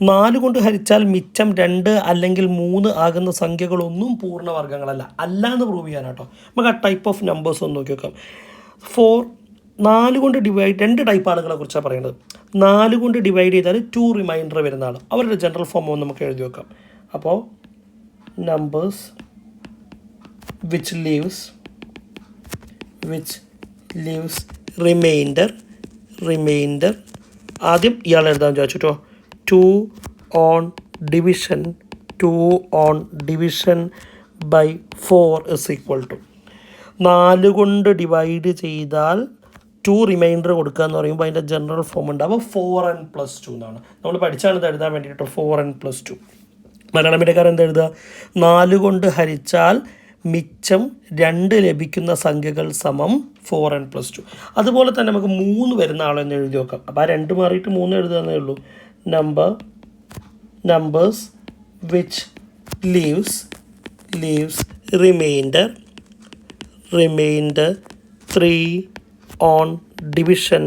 4 കൊണ്ട് ഹരിച്ചാൽ മിച്ചം 2 അല്ലെങ്കിൽ 3 ആകുന്ന സംഖ്യകളൊന്നും പൂർണ്ണവർഗ്ഗങ്ങളല്ല. അല്ല എന്ന് പ്രൂവ് ചെയ്യാനാട്ടോ. നമുക്ക് ആ ടൈപ്പ് ഓഫ് നമ്പേഴ്സ് ഒന്ന് നോക്കി നോക്കാം. 4 കൊണ്ട് ഡിവൈഡ്, 2 ടൈപ്പ് ആളുകളെ കുറിച്ചാണ് പറയുന്നത്. 4 കൊണ്ട് ഡിവൈഡ് ചെയ്താൽ 2 റിമൈൻഡർ വരുന്ന ആൾ, അവരുടെ ജനറൽ ഫോം ഒന്ന് നമുക്ക് എഴുതി വെക്കാം. അപ്പോൾ നമ്പേഴ്സ് വിച്ച് ലീവ്സ് റിമൈൻഡർ. ആദ്യം ഇയാൾ എഴുതാൻ ചോദിച്ചു കേട്ടോ. 2 on division by 4 is equal to 4 കൊണ്ട് ഡിവൈഡ് ചെയ്താൽ 2 റിമൈൻഡർ കൊടുക്കുക എന്ന് പറയുമ്പോൾ അതിൻ്റെ ജനറൽ ഫോം ഉണ്ട്. അപ്പോൾ 4n+2 എന്നാണ് നമ്മൾ പഠിച്ചാണ് ഇത് എഴുതാൻ വേണ്ടിയിട്ട്. 4n+2 മലയാളം മീഡിയക്കാരൻ എന്താ എഴുതുക? 4 കൊണ്ട് ഹരിച്ചാൽ മിച്ചം 2 ലഭിക്കുന്ന സംഖ്യകൾ = 4n+2. അതുപോലെ തന്നെ നമുക്ക് 3 വരുന്ന ആളെന്ന് എഴുതി നോക്കാം. അപ്പോൾ ആ 2 മാറിയിട്ട് 3 എഴുതുകയെന്നേ ഉള്ളൂ. Numbers which leaves reminder 3 on division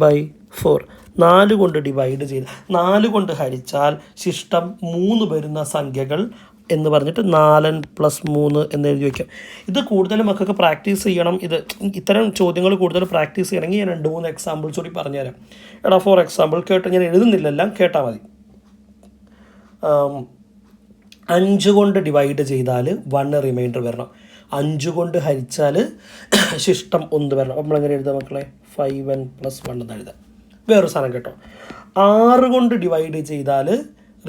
by 4. 4 കൊണ്ട് ഡിവൈഡ് ചെയ്ത് 4 കൊണ്ട് ഹരിച്ചാൽ ശിഷ്ടം 3 വരുന്ന സംഖ്യകൾ എന്ന് പറഞ്ഞിട്ട് 4n+3 എന്ന് എഴുതി വയ്ക്കാം. ഇത് കൂടുതലും മക്കൾക്ക് പ്രാക്ടീസ് ചെയ്യണം. ഇത്തരം ചോദ്യങ്ങൾ കൂടുതൽ പ്രാക്ടീസ് ചെയ്യണമെങ്കിൽ ഞാൻ 2-3 എക്സാമ്പിൾസ് കൂടി പറഞ്ഞുതരാം. ഫോർ എക്സാമ്പിൾ കേട്ടോ, ഞാൻ എഴുതുന്നില്ലെല്ലാം കേട്ടാൽ മതി. 5 കൊണ്ട് ഡിവൈഡ് ചെയ്താൽ 1 റിമൈൻഡർ വരണം. 5 കൊണ്ട് ഹരിച്ചാൽ ശിഷ്ടം 1 വരണം. അപ്പോൾ നമ്മളെങ്ങനെ എഴുതാം മക്കളെ? 5n+1 എന്ന് എഴുതാം. വേറൊരു സാധനം കേട്ടോ, 6 കൊണ്ട് ഡിവൈഡ് ചെയ്താൽ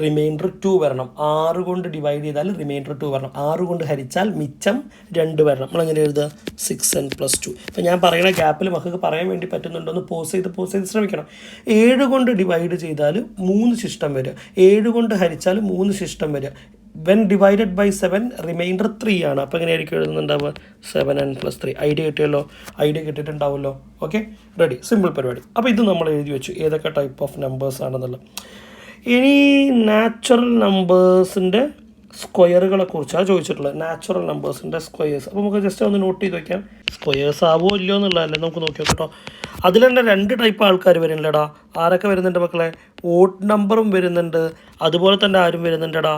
റിമൈൻഡർ 2 വരണം. 6 കൊണ്ട് ഡിവൈഡ് ചെയ്താൽ റിമൈൻഡർ 2 വരണം. 6 കൊണ്ട് ഹരിച്ചാൽ മിച്ചം 2 വരണം. നമ്മളെങ്ങനെ എഴുതുക? 6n+2. അപ്പോൾ ഞാൻ പറയുന്ന ഗ്യാപ്പിൽ മക്കൾക്ക് പറയാൻ വേണ്ടി പറ്റുന്നുണ്ടോ എന്ന് പോസ് ചെയ്ത് ശ്രമിക്കണം. 7 കൊണ്ട് ഡിവൈഡ് ചെയ്താൽ 3 ശിഷ്ടം വരിക. 7 കൊണ്ട് ഹരിച്ചാൽ 3 ശിഷ്ടം വരിക. വെൻ ഡിവൈഡഡ് ബൈ 7 റിമൈൻഡർ 3 ആണ്. അപ്പോൾ എങ്ങനെയായിരിക്കും എഴുതുന്നുണ്ടാവുക? 7n+3. ഐഡിയ കിട്ടിയല്ലോ? ഐഡിയ കിട്ടിയിട്ടുണ്ടാവുമല്ലോ. Okay, ready. സിമ്പിൾ പരിപാടി. അപ്പോൾ ഇത് നമ്മൾ എഴുതി വെച്ചു ഏതൊക്കെ ടൈപ്പ് ഓഫ് നമ്പേഴ്സ് ആണെന്നുള്ളത്. ഇനി നാച്ചുറൽ നമ്പേഴ്സിൻ്റെ സ്ക്വയറുകളെ കുറിച്ചാണ് ചോദിച്ചിട്ടുള്ളത്. നാച്ചുറൽ നമ്പേഴ്സിൻ്റെ സ്ക്വയേഴ്സ്. അപ്പോൾ നമുക്ക് ജസ്റ്റ് ഒന്ന് നോട്ട് ചെയ്ത് വയ്ക്കാം. സ്ക്വയേഴ്സ് ആവുമോ ഇല്ലയോ എന്നുള്ളതല്ലേ നമുക്ക് നോക്കി നോക്കാം കേട്ടോ. അതിൽ തന്നെ 2 ടൈപ്പ് ആൾക്കാർ വരുന്നില്ലടാ. ആരൊക്കെ വരുന്നുണ്ട് മക്കളെ? ഓഡ് നമ്പറും വരുന്നുണ്ട്, അതുപോലെ തന്നെ ആരും വരുന്നുണ്ടടാ?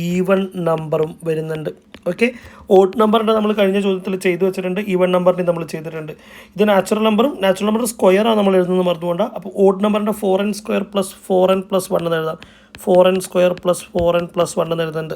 ഈവൺ നമ്പറും വരുന്നുണ്ട്. ഓക്കെ, ഓഡ് നമ്പറിൻ്റെ നമ്മൾ കഴിഞ്ഞ ചോദ്യത്തിൽ ചെയ്തു വെച്ചിട്ടുണ്ട്, ഈവൺ നമ്പറിൻ്റെ നമ്മൾ ചെയ്തിട്ടുണ്ട്. ഇത് നാച്ചുറൽ നമ്പറിൻ്റെ സ്ക്വയറാണ് നമ്മൾ എഴുതുന്നത് മറന്നുകൊണ്ട. അപ്പോൾ ഓഡ് നമ്പറിൻ്റെ 4n² + 4n+1 എന്ന് എഴുതാം. 4n² + 4n+1 എന്ന് എഴുതുന്നുണ്ട്.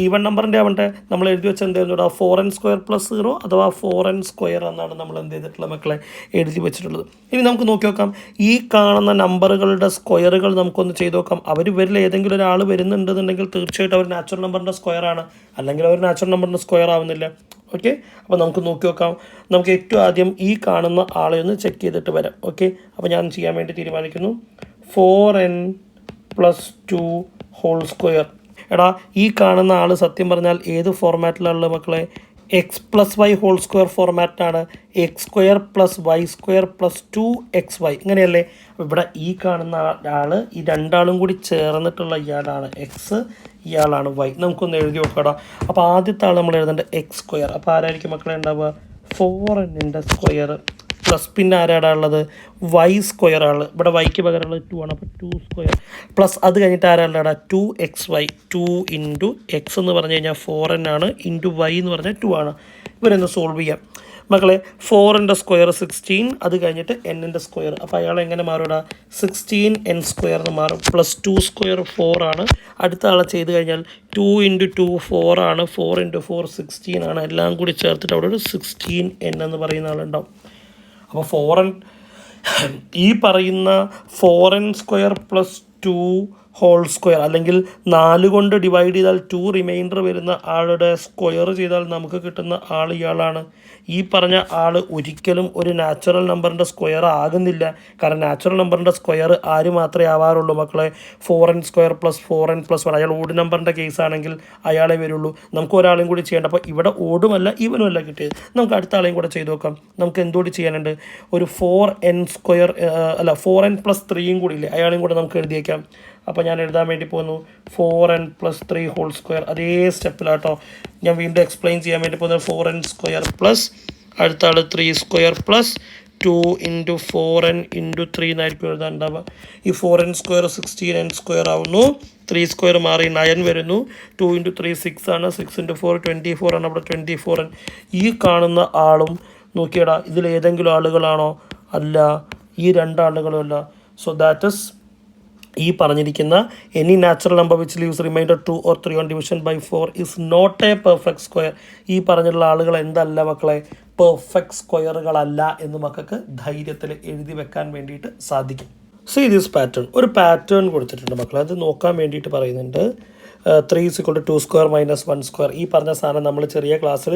ഈവൺ നമ്പറിൻ്റെ ആവട്ടെ നമ്മൾ എഴുതി വെച്ച് എന്ത് ചെയ്യുന്നുണ്ടോ? 4n² + 0 അഥവാ 4n² എന്നാണ് നമ്മൾ എന്ത് ചെയ്തിട്ടുള്ള മക്കളെ എഴുതി വെച്ചിട്ടുള്ളത്. ഇനി നമുക്ക് നോക്കി നോക്കാം. ഈ കാണുന്ന നമ്പറുകളുടെ സ്ക്വയറുകൾ നമുക്കൊന്ന് ചെയ്ത് നോക്കാം. ഇവരിൽ ഏതെങ്കിലും ഒരാൾ വരുന്നുണ്ടെന്നുണ്ടെങ്കിൽ തീർച്ചയായിട്ടും അവർ നാച്ചുറൽ നമ്പറിൻ്റെ സ്ക്വയറാണ്, അല്ലെങ്കിൽ അവർ നാച്ചുറൽ നമ്പറിൻ്റെ സ്ക്വയർ ആവുന്നില്ല. ഓക്കെ, അപ്പോൾ നമുക്ക് നോക്കി നോക്കാം. നമുക്ക് ഏറ്റവും ആദ്യം ഈ കാണുന്ന ആളെ ഒന്ന് ചെക്ക് ചെയ്തിട്ട് വരാം. ഓക്കെ, അപ്പോൾ ഞാൻ ചെയ്യാൻ വേണ്ടി തീരുമാനിക്കുന്നു. 4n+2 ഹോൾ സ്ക്വയർ എടാ ഈ കാണുന്ന ആൾ സത്യം പറഞ്ഞാൽ ഏത് ഫോർമാറ്റിലുള്ള മക്കളെ, X plus Y whole square ഫോർമാറ്റാണ്. X square plus Y square plus 2xy ഇങ്ങനെയല്ലേ. അപ്പോൾ ഇവിടെ ഈ കാണുന്ന ആൾ ഈ രണ്ടാളും കൂടി ചേർന്നിട്ടുള്ള ഇയാളാണ് എക്സ്, ഇയാളാണ് വൈ. നമുക്കൊന്ന് എഴുതി നോക്കടാ. അപ്പോൾ ആദ്യത്തെ ആൾ നമ്മൾ എഴുതേണ്ട എക്സ് സ്ക്വയർ. അപ്പോൾ ആരായിരിക്കും മക്കളെ ഉണ്ടാവുക? 4n സ്ക്വയർ പ്ലസ് പിന്നെ ആരാടാ ഉള്ളത്? വൈ സ്ക്വയർ ആണ്. ഇവിടെ വൈക്ക് പകരമുള്ളത് 2 ആണ്. അപ്പോൾ 2 സ്ക്വയർ പ്ലസ് അത് കഴിഞ്ഞിട്ട് ആരാടാ? 2xy. 2 ഇൻറ്റു എക്സ് എന്ന് പറഞ്ഞു കഴിഞ്ഞാൽ 4n ആണ്, ഇൻറ്റു വൈ എന്ന് പറഞ്ഞാൽ 2 ആണ്. ഇവരൊന്ന് സോൾവ് ചെയ്യാം മക്കളെ. 4ൻ്റെ സ്ക്വയർ 16, അത് കഴിഞ്ഞിട്ട് n സ്ക്വയർ. അപ്പോൾ അയാൾ എങ്ങനെ മാറും? 16n സ്ക്വയർ എന്ന് മാറും. പ്ലസ് 2 സ്ക്വയർ 4 ആണ്. അടുത്ത ആളെ ചെയ്ത് കഴിഞ്ഞാൽ 2 ഇൻറ്റു 2 4 ആണ്. 4 ഇൻറ്റു 4 16 ആണ്. എല്ലാം കൂടി ചേർത്തിട്ട് അവിടെ ഒരു 16n എന്ന് പറയുന്ന ആളുണ്ടാവും. അപ്പോൾ 4n ഈ പറയുന്ന 4n square plus 2 whole square അല്ലെങ്കിൽ 4 കൊണ്ട് ഡിവൈഡ് ചെയ്താൽ 2 റിമൈൻഡർ വരുന്ന ആളുടെ സ്ക്വയർ ചെയ്താൽ നമുക്ക് കിട്ടുന്ന ആൾ ഇയാളാണ്. ഈ പറഞ്ഞ ആൾ ഒരിക്കലും ഒരു നാച്ചുറൽ നമ്പറിൻ്റെ സ്ക്വയർ ആകുന്നില്ല. കാരണം നാച്ചുറൽ നമ്പറിൻ്റെ സ്ക്വയർ ആര് മാത്രമേ ആവാറുള്ളൂ മക്കളെ? 4n square plus 4n plus 1. അയാൾ ഓഡ് നമ്പറിൻ്റെ കേസ് ആണെങ്കിൽ അയാളെ വരുള്ളൂ. നമുക്ക് ഒരാളെയും കൂടി ചെയ്യേണ്ട. അപ്പോൾ ഇവിടെ ഓടുമല്ല ഇവനുമല്ല കിട്ടിയത്. നമുക്ക് അടുത്ത ആളെയും കൂടെ ചെയ്ത് നോക്കാം. നമുക്ക് എന്തുകൂടി ചെയ്യാനുണ്ട്? ഒരു 4n സ്ക്വയർ അല്ല 4n പ്ലസ് 3യും കൂടി ഇല്ലേ, അയാളെയും കൂടെ നമുക്ക് എഴുതിയേക്കാം. അപ്പോൾ ഞാൻ എഴുതാൻ വേണ്ടി പോകുന്നു 4n പ്ലസ് 3 ഹോൾ സ്ക്വയർ. അതേ സ്റ്റെപ്പിലാട്ടോ ഞാൻ വീണ്ടും എക്സ്പ്ലെയിൻ ചെയ്യാൻ വേണ്ടി പോകുന്നത്. 4n സ്ക്വയർ പ്ലസ് അടുത്ത ആൾ 3 square plus 2 into 4n into 3 എന്നായിരിക്കും എഴുതാനുണ്ടാവുക. ഈ 4n സ്ക്വയർ 16n സ്ക്വയർ ആവുന്നു. 3 സ്ക്വയർ മാറി 9 വരുന്നു. 2 ഇൻറ്റു 3 6 ആണ്. 6 ഇൻറ്റു 4 24 ആണ്. അവിടെ 24n. ഈ കാണുന്ന ആളും നോക്കിയടാ, ഇതിലേതെങ്കിലും ആളുകളാണോ? അല്ല, ഈ രണ്ടാളുകളും അല്ല. സോ ദാറ്റ് ഇസ് ഈ പറഞ്ഞിരിക്കുന്ന any natural number which leaves remainder 2 or 3 on division by 4 is not a perfect square. ഈ പറഞ്ഞിട്ടുള്ള ആളുകൾ എന്തല്ല മക്കളെ? പെർഫെക്റ്റ് സ്ക്വയറുകളല്ല എന്ന് മക്കൾക്ക് ധൈര്യത്തിൽ എഴുതി വെക്കാൻ വേണ്ടിയിട്ട് സാധിക്കും. See this pattern. ഒരു പാറ്റേൺ കൊടുത്തിട്ടുണ്ട് മക്കളെ, അത് നോക്കാൻ വേണ്ടിയിട്ട് പറയുന്നുണ്ട്. 3 = 2 സ്ക്വയർ മൈനസ് 1 സ്ക്വയർ. ഈ പറഞ്ഞ സാധനം നമ്മൾ ചെറിയ ക്ലാസ്സിൽ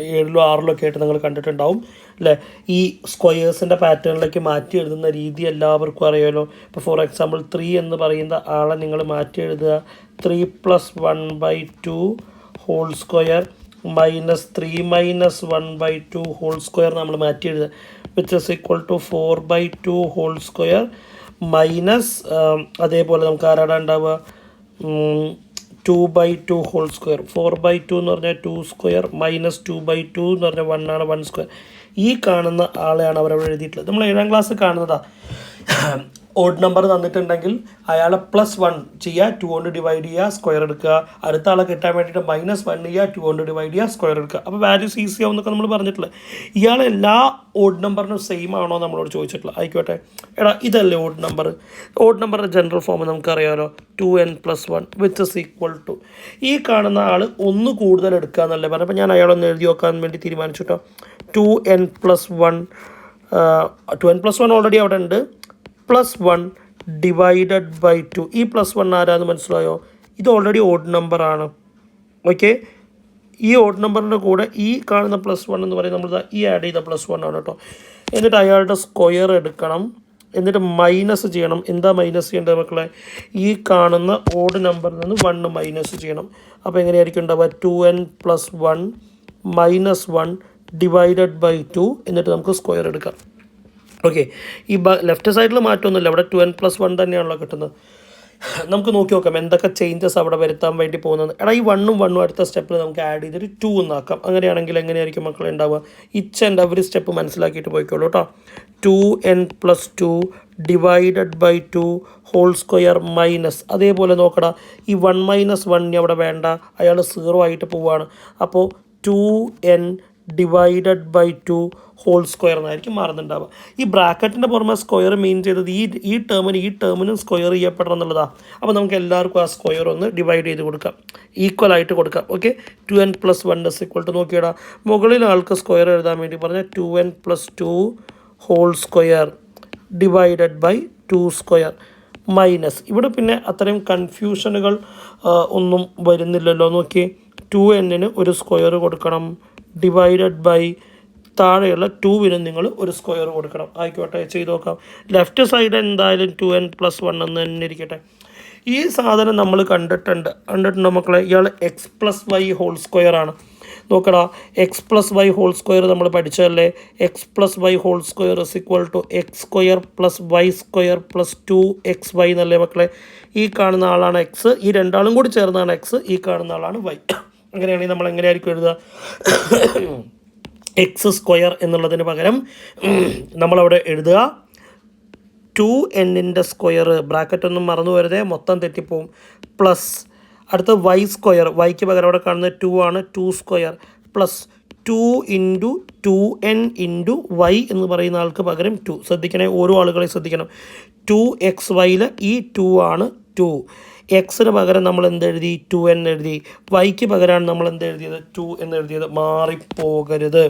7-ലോ 6-ലോ ഒക്കെ ആയിട്ട് നിങ്ങൾ കണ്ടിട്ടുണ്ടാവും അല്ലേ? ഈ സ്ക്വയേഴ്സിൻ്റെ പാറ്റേണിലേക്ക് മാറ്റി എഴുതുന്ന രീതി എല്ലാവർക്കും അറിയാമല്ലോ. ഇപ്പോൾ ഫോർ എക്സാമ്പിൾ 3 എന്ന് പറയുന്ന ആളെ നിങ്ങൾ മാറ്റി എഴുതുക 3 + 1/2 whole square minus 3 - 1/2 whole square നമ്മൾ മാറ്റി എഴുതുക, which is equal to 4/2 whole square minus അതേപോലെ നമുക്ക് ആരാടാ ഉണ്ടാവുക 2/2 ഹോൾ സ്ക്വയർ. 4/2 എന്ന് പറഞ്ഞാൽ 2 സ്ക്വയർ മൈനസ് 2/2 എന്ന് പറഞ്ഞാൽ 1 ആണ്, 1 സ്ക്വയർ. ഈ കാണുന്ന ആളെയാണ് അവരവിടെ എഴുതിയിട്ടുള്ളത്. നമ്മൾ 7ാം ക്ലാസ് കാണുന്നതാണ്. ഓഡ് നമ്പർ തന്നിട്ടുണ്ടെങ്കിൽ അയാളെ +1 ചെയ്യുക, 2 കൊണ്ട് ഡിവൈഡ് ചെയ്യുക, സ്ക്വയർ എടുക്കുക. അടുത്ത ആളെ കിട്ടാൻ വേണ്ടിയിട്ട് -1 ചെയ്യുക, 2 കൊണ്ട് ഡിവൈഡ് ചെയ്യുക, സ്ക്വയർ എടുക്കുക. അപ്പോൾ വാല്യൂസ് ഈസി ആവും എന്നൊക്കെ നമ്മൾ പറഞ്ഞിട്ടുള്ളത്. ഇയാൾ എല്ലാ ഓഡ് നമ്പറിനും സെയിം ആണോ നമ്മളോട് ചോദിച്ചിട്ടുള്ളത്. ആയിക്കോട്ടെ, എടാ ഇതല്ലേ ഓഡ് നമ്പർ. ഓഡ് നമ്പറിൻ്റെ ജനറൽ ഫോം നമുക്കറിയാമല്ലോ, 2n + 1 which is equal to ഈ കാണുന്ന ആൾ ഒന്ന് കൂടുതൽ എടുക്കുക എന്നല്ലേ പറഞ്ഞത്. അപ്പോൾ ഞാൻ അയാളൊന്ന് എഴുതി നോക്കാൻ വേണ്ടി തീരുമാനിച്ചു കേട്ടോ. 2n + 1 2n + 1 ഓൾറെഡി അവിടെ ഉണ്ട്. +1 ഡിവൈഡഡ് ബൈ 2. ഈ +1 ആരാന്ന് മനസ്സിലായോ? ഇത് ഓൾറെഡി ഓഡ് നമ്പറാണ്. ഓക്കെ, ഈ ഓഡ് നമ്പറിൻ്റെ കൂടെ ഈ കാണുന്ന +1 എന്ന് പറയുന്നത് നമ്മൾ ഈ ആഡ് ചെയ്ത +1 ആണ് കേട്ടോ. എന്നിട്ട് അയാളുടെ സ്ക്വയർ എടുക്കണം, എന്നിട്ട് മൈനസ് ചെയ്യണം. എന്താ മൈനസ് ചെയ്യേണ്ടത് മക്കളെ? ഈ കാണുന്ന ഓഡ് നമ്പറിൽ നിന്ന് 1 മൈനസ് ചെയ്യണം. അപ്പോൾ എങ്ങനെയായിരിക്കും ഉണ്ടാവുക? 2n + 1 - 1 divided by 2. എന്നിട്ട് നമുക്ക് സ്ക്വയർ എടുക്കാം. ഓക്കെ, ഈ ലെഫ്റ്റ് സൈഡിൽ മാറ്റമൊന്നുമില്ല, അവിടെ 2n + 1 തന്നെയാണല്ലോ കിട്ടുന്നത്. നമുക്ക് നോക്കി നോക്കാം എന്തൊക്കെ ചേഞ്ചസ് അവിടെ വരുത്താൻ വേണ്ടി പോകുന്നത്. എടാ ഈ 1ഉം 1ഉം അടുത്ത സ്റ്റെപ്പിൽ നമുക്ക് ആഡ് ചെയ്തിട്ട് 2 എന്നാക്കാം. അങ്ങനെയാണെങ്കിൽ എങ്ങനെയായിരിക്കും മക്കളെ ഉണ്ടാവുക? ഇച്ച് ആൻഡ് എവറി സ്റ്റെപ്പ് മനസ്സിലാക്കിയിട്ട് പോയിക്കോളൂ കേട്ടോ. 2n + 2 divided by 2 whole square minus അതേപോലെ നോക്കടാ, ഈ 1 - 1 അവിടെ വേണ്ട, അയാൾ 0 ആയിട്ട് പോവുകയാണ്. അപ്പോൾ 2n divided by 2 whole square എന്നായിരിക്കും മാറുന്നുണ്ടാവുക. ഈ ബ്രാക്കറ്റിൻ്റെ പുറമെ സ്ക്വയർ മീൻ ചെയ്തത് ഈ ടേമിനും സ്ക്വയർ ചെയ്യപ്പെടണം എന്നുള്ളതാണ്. അപ്പോൾ നമുക്ക് എല്ലാവർക്കും ആ സ്ക്വയർ ഒന്ന് ഡിവൈഡ് ചെയ്ത് കൊടുക്കാം, ഈക്വൽ ആയിട്ട് കൊടുക്കാം. Okay, 2n + 1 is equal to നോക്കിയിടാം. മുകളിൽ ആൾക്ക് സ്ക്വയർ എഴുതാൻ വേണ്ടി പറഞ്ഞാൽ 2n + 2 whole square divided by 2 square minus ഇവിടെ പിന്നെ അത്രയും കൺഫ്യൂഷനുകൾ ഒന്നും വരുന്നില്ലല്ലോ. നോക്കി, 2n ഒരു സ്ക്വയർ കൊടുക്കണം, ഡിവൈഡഡ് ബൈ താഴെയുള്ള 2ന് നിങ്ങൾ ഒരു സ്ക്വയർ കൊടുക്കണം. ആയിക്കോട്ടെ, ചെയ്ത് നോക്കാം. ലെഫ്റ്റ് സൈഡ് എന്തായാലും 2n + 1 എന്ന് തന്നെ ഇരിക്കട്ടെ. ഈ സാധനം നമ്മൾ കണ്ടിട്ടുണ്ടോ മക്കളെ? ഇയാൾ x+y² ആണ്. നോക്കടാ, x+y² നമ്മൾ പഠിച്ചതല്ലേ? x+y² = x²+y² + 2xy എന്നല്ലേ മക്കളെ? ഈ കാണുന്ന ആളാണ് എക്സ്, ഈ രണ്ടാളും കൂടി ചേർന്നാണ് എക്സ്, ഈ കാണുന്ന ആളാണ് വൈ. അങ്ങനെയാണെങ്കിൽ നമ്മൾ എങ്ങനെയായിരിക്കും എഴുതുക? x² എന്നുള്ളതിന് പകരം നമ്മളവിടെ എഴുതുക 2n² ബ്രാക്കറ്റൊന്നും മറന്നു വരുതേ, മൊത്തം തെറ്റിപ്പോവും. പ്ലസ് അടുത്ത y², വൈക്ക് പകരം അവിടെ കാണുന്നത് 2 ആണ്, 2² പ്ലസ് 2 × 2n × y എന്ന് പറയുന്ന ആൾക്ക് പകരം 2. ശ്രദ്ധിക്കണേ, ഓരോ ആളുകളെയും ശ്രദ്ധിക്കണം. 2xyയിൽ ഈ 2 ആണ് 2. എക്സിന് പകരം നമ്മൾ എന്തെഴുതി? 2n എഴുതി. വൈക്ക് പകരമാണ് നമ്മൾ എന്തെഴുതിയത്? 2 എന്ന് എഴുതിയത്. മാറിപ്പോകരുത്.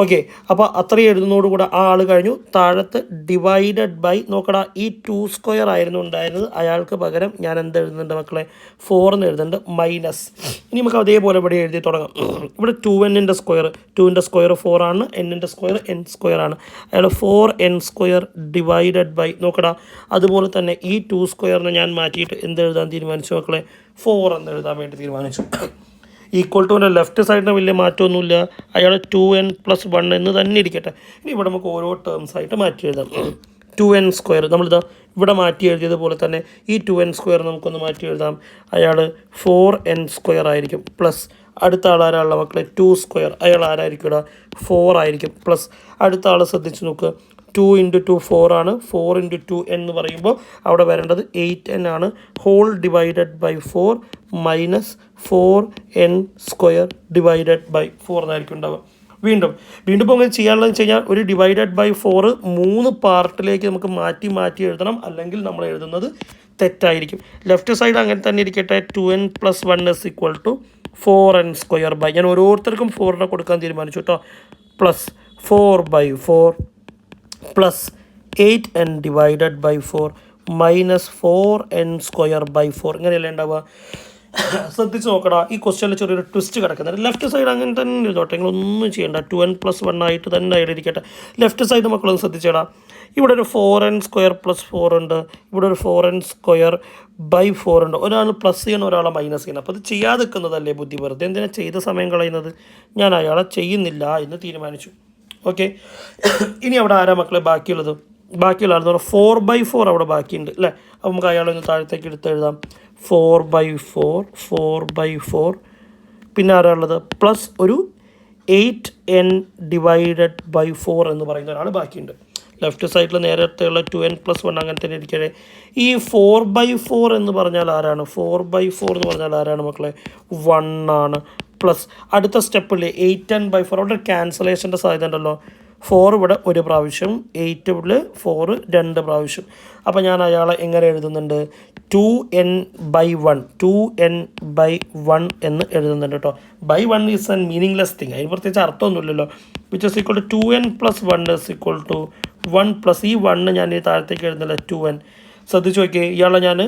ഓക്കെ, അപ്പോൾ അത്രയും എഴുതുന്നതോടുകൂടെ ആ ആൾ കഴിഞ്ഞു. താഴത്ത് ഡിവൈഡഡ് ബൈ, നോക്കടാ, ഈ 2² ആയിരുന്നു ഉണ്ടായിരുന്നത്, അയാൾക്ക് പകരം ഞാൻ എന്ത് എഴുതുന്നുണ്ട് മക്കളെ? 4 എന്ന് എഴുതുന്നുണ്ട്, മൈനസ്. ഇനി നമുക്ക് അതേപോലെ ഇവിടെ എഴുതി തുടങ്ങാം. ഇവിടെ 2n² 2ൻ്റെ സ്ക്വയർ 4 ആണ്, n-ൻ്റെ സ്ക്വയർ n² ആണ്. അയാൾ 4n² ഡിവൈഡഡ് ബൈ, നോക്കടാ, അതുപോലെ തന്നെ ഈ 2² ഞാൻ മാറ്റിയിട്ട് എന്ത് എഴുതാൻ തീരുമാനിച്ചു മക്കളെ? 4 എന്ന് എഴുതാൻ വേണ്ടി തീരുമാനിച്ചു. ഈക്വൽ ടുവിൻ്റെ ലെഫ്റ്റ് സൈഡിന് വലിയ മാറ്റമൊന്നുമില്ല, അയാൾ 2n+1 എന്ന് തന്നെ ഇരിക്കട്ടെ. ഇനി ഇവിടെ നമുക്ക് ഓരോ ടേംസ് ആയിട്ട് മാറ്റി എഴുതാം. 2n², നമ്മളിതാ ഇവിടെ മാറ്റി എഴുതിയതുപോലെ തന്നെ ഈ 2n² നമുക്കൊന്ന് മാറ്റി എഴുതാം. അയാൾ 4n² ആയിരിക്കും. പ്ലസ് അടുത്ത ആൾ ആരാളുള്ള മക്കളെ? 2², അയാൾ ആരായിരിക്കും ഇവിടെ? 4 ആയിരിക്കും. പ്ലസ് അടുത്ത ആൾ ശ്രദ്ധിച്ച് നോക്കുക, 2 × 2 4 ആണ്. 4 × 2 എന്ന് പറയുമ്പോൾ അവിടെ വരേണ്ടത് 8n ആണ്. Whole divided by 4 minus 4n² divided by 4 എന്നായിരിക്കും ഉണ്ടാവുക. വീണ്ടും ഇപ്പോൾ അങ്ങനെ ചെയ്യാനുള്ളതെന്ന് വെച്ച് കഴിഞ്ഞാൽ, ഒരു ഡിവൈഡഡ് ബൈ 4 3 പാർട്ടിലേക്ക് നമുക്ക് മാറ്റി എഴുതണം, അല്ലെങ്കിൽ നമ്മൾ എഴുതുന്നത് തെറ്റായിരിക്കും. ലെഫ്റ്റ് സൈഡ് അങ്ങനെ തന്നെ ഇരിക്കട്ടെ. 2n+1 = 4n². ഞാൻ ഓരോരുത്തർക്കും 4 കൊടുക്കാൻ തീരുമാനിച്ചു കേട്ടോ. Plus 4/4 plus 8n divided by 4 minus 4n²/4. ഇങ്ങനെയല്ലേ ഉണ്ടാവുക? ശ്രദ്ധിച്ച് നോക്കടാ, ഈ ക്വസ്റ്റ്യനിൽ ചെറിയൊരു ട്വിസ്റ്റ് കിടക്കുന്നുണ്ട്. ലെഫ്റ്റ് സൈഡ് അങ്ങനെ തന്നെ ഇരുന്നോട്ടെ, നിങ്ങളൊന്നും ചെയ്യേണ്ട. 2n+1 ആയിട്ട് തന്നെ ഇരിക്കട്ടെ. ലെഫ്റ്റ് സൈഡ് മക്കളൊന്ന് ശ്രദ്ധിച്ചേടാ. ഇവിടെ ഒരു 4n² + 4 ഉണ്ട്, ഇവിടെ ഒരു 4n²/4 ഉണ്ട്. ഒരാൾ പ്ലസ് ചെയ്യണം, ഒരാളെ മൈനസ് ചെയ്യണം. അപ്പോൾ അത് ചെയ്യാതെ നിൽക്കുന്നതല്ലേ ബുദ്ധി? വെറുതെ എന്തിനാണ് ചെയ്ത സമയം കളയുന്നത്? ഞാൻ അയാളെ ചെയ്യുന്നില്ല എന്ന് തീരുമാനിച്ചു. ഓക്കെ, ഇനി അവിടെ ആരാ മക്കളെ ബാക്കിയുള്ളത്? ബാക്കിയുള്ള ആളെന്ന് പറഞ്ഞാൽ 4/4 അവിടെ ബാക്കിയുണ്ട് അല്ലേ? അപ്പോൾ നമുക്ക് അയാളൊന്ന് താഴത്തേക്ക് എടുത്ത് എഴുതാം. 4/4 പിന്നെ ആരാ ഉള്ളത്? പ്ലസ് ഒരു 8n ഡിവൈഡഡ് ബൈ 4 എന്ന് പറയുന്ന ഒരാൾ ബാക്കിയുണ്ട്. ലെഫ്റ്റ് സൈഡിൽ നേരത്തെയുള്ള 2n+1 അങ്ങനെ തന്നെ ഇരിക്കട്ടെ. ഈ 4/4 എന്ന് പറഞ്ഞാൽ ആരാണ്? 4/4 എന്ന് പറഞ്ഞാൽ ആരാണ് മക്കളെ? 1 ആണ്. പ്ലസ് അടുത്ത സ്റ്റെപ്പിൽ 8n/4, അവിടെ ക്യാൻസലേഷൻ്റെ സാധ്യത ഉണ്ടല്ലോ. 4 ഇവിടെ ഒരു പ്രാവശ്യം, 8 ഇവിടെ 4 2 പ്രാവശ്യം. അപ്പോൾ ഞാൻ അയാളെ എങ്ങനെ എഴുതുന്നുണ്ട്? 2n/1 എന്ന് എഴുതുന്നുണ്ട് കേട്ടോ. By 1 is an meaningless thing, അതിന് പ്രത്യേകിച്ച് അർത്ഥമൊന്നുമില്ലല്ലോ. Which is equal to 2n+1 = 1 plus ഈ 1 ഞാൻ ഈ താഴത്തേക്ക് എഴുതുന്നില്ല, 2n. ശ്രദ്ധിച്ച് നോക്കിയേ, ഇയാളെ ഞാൻ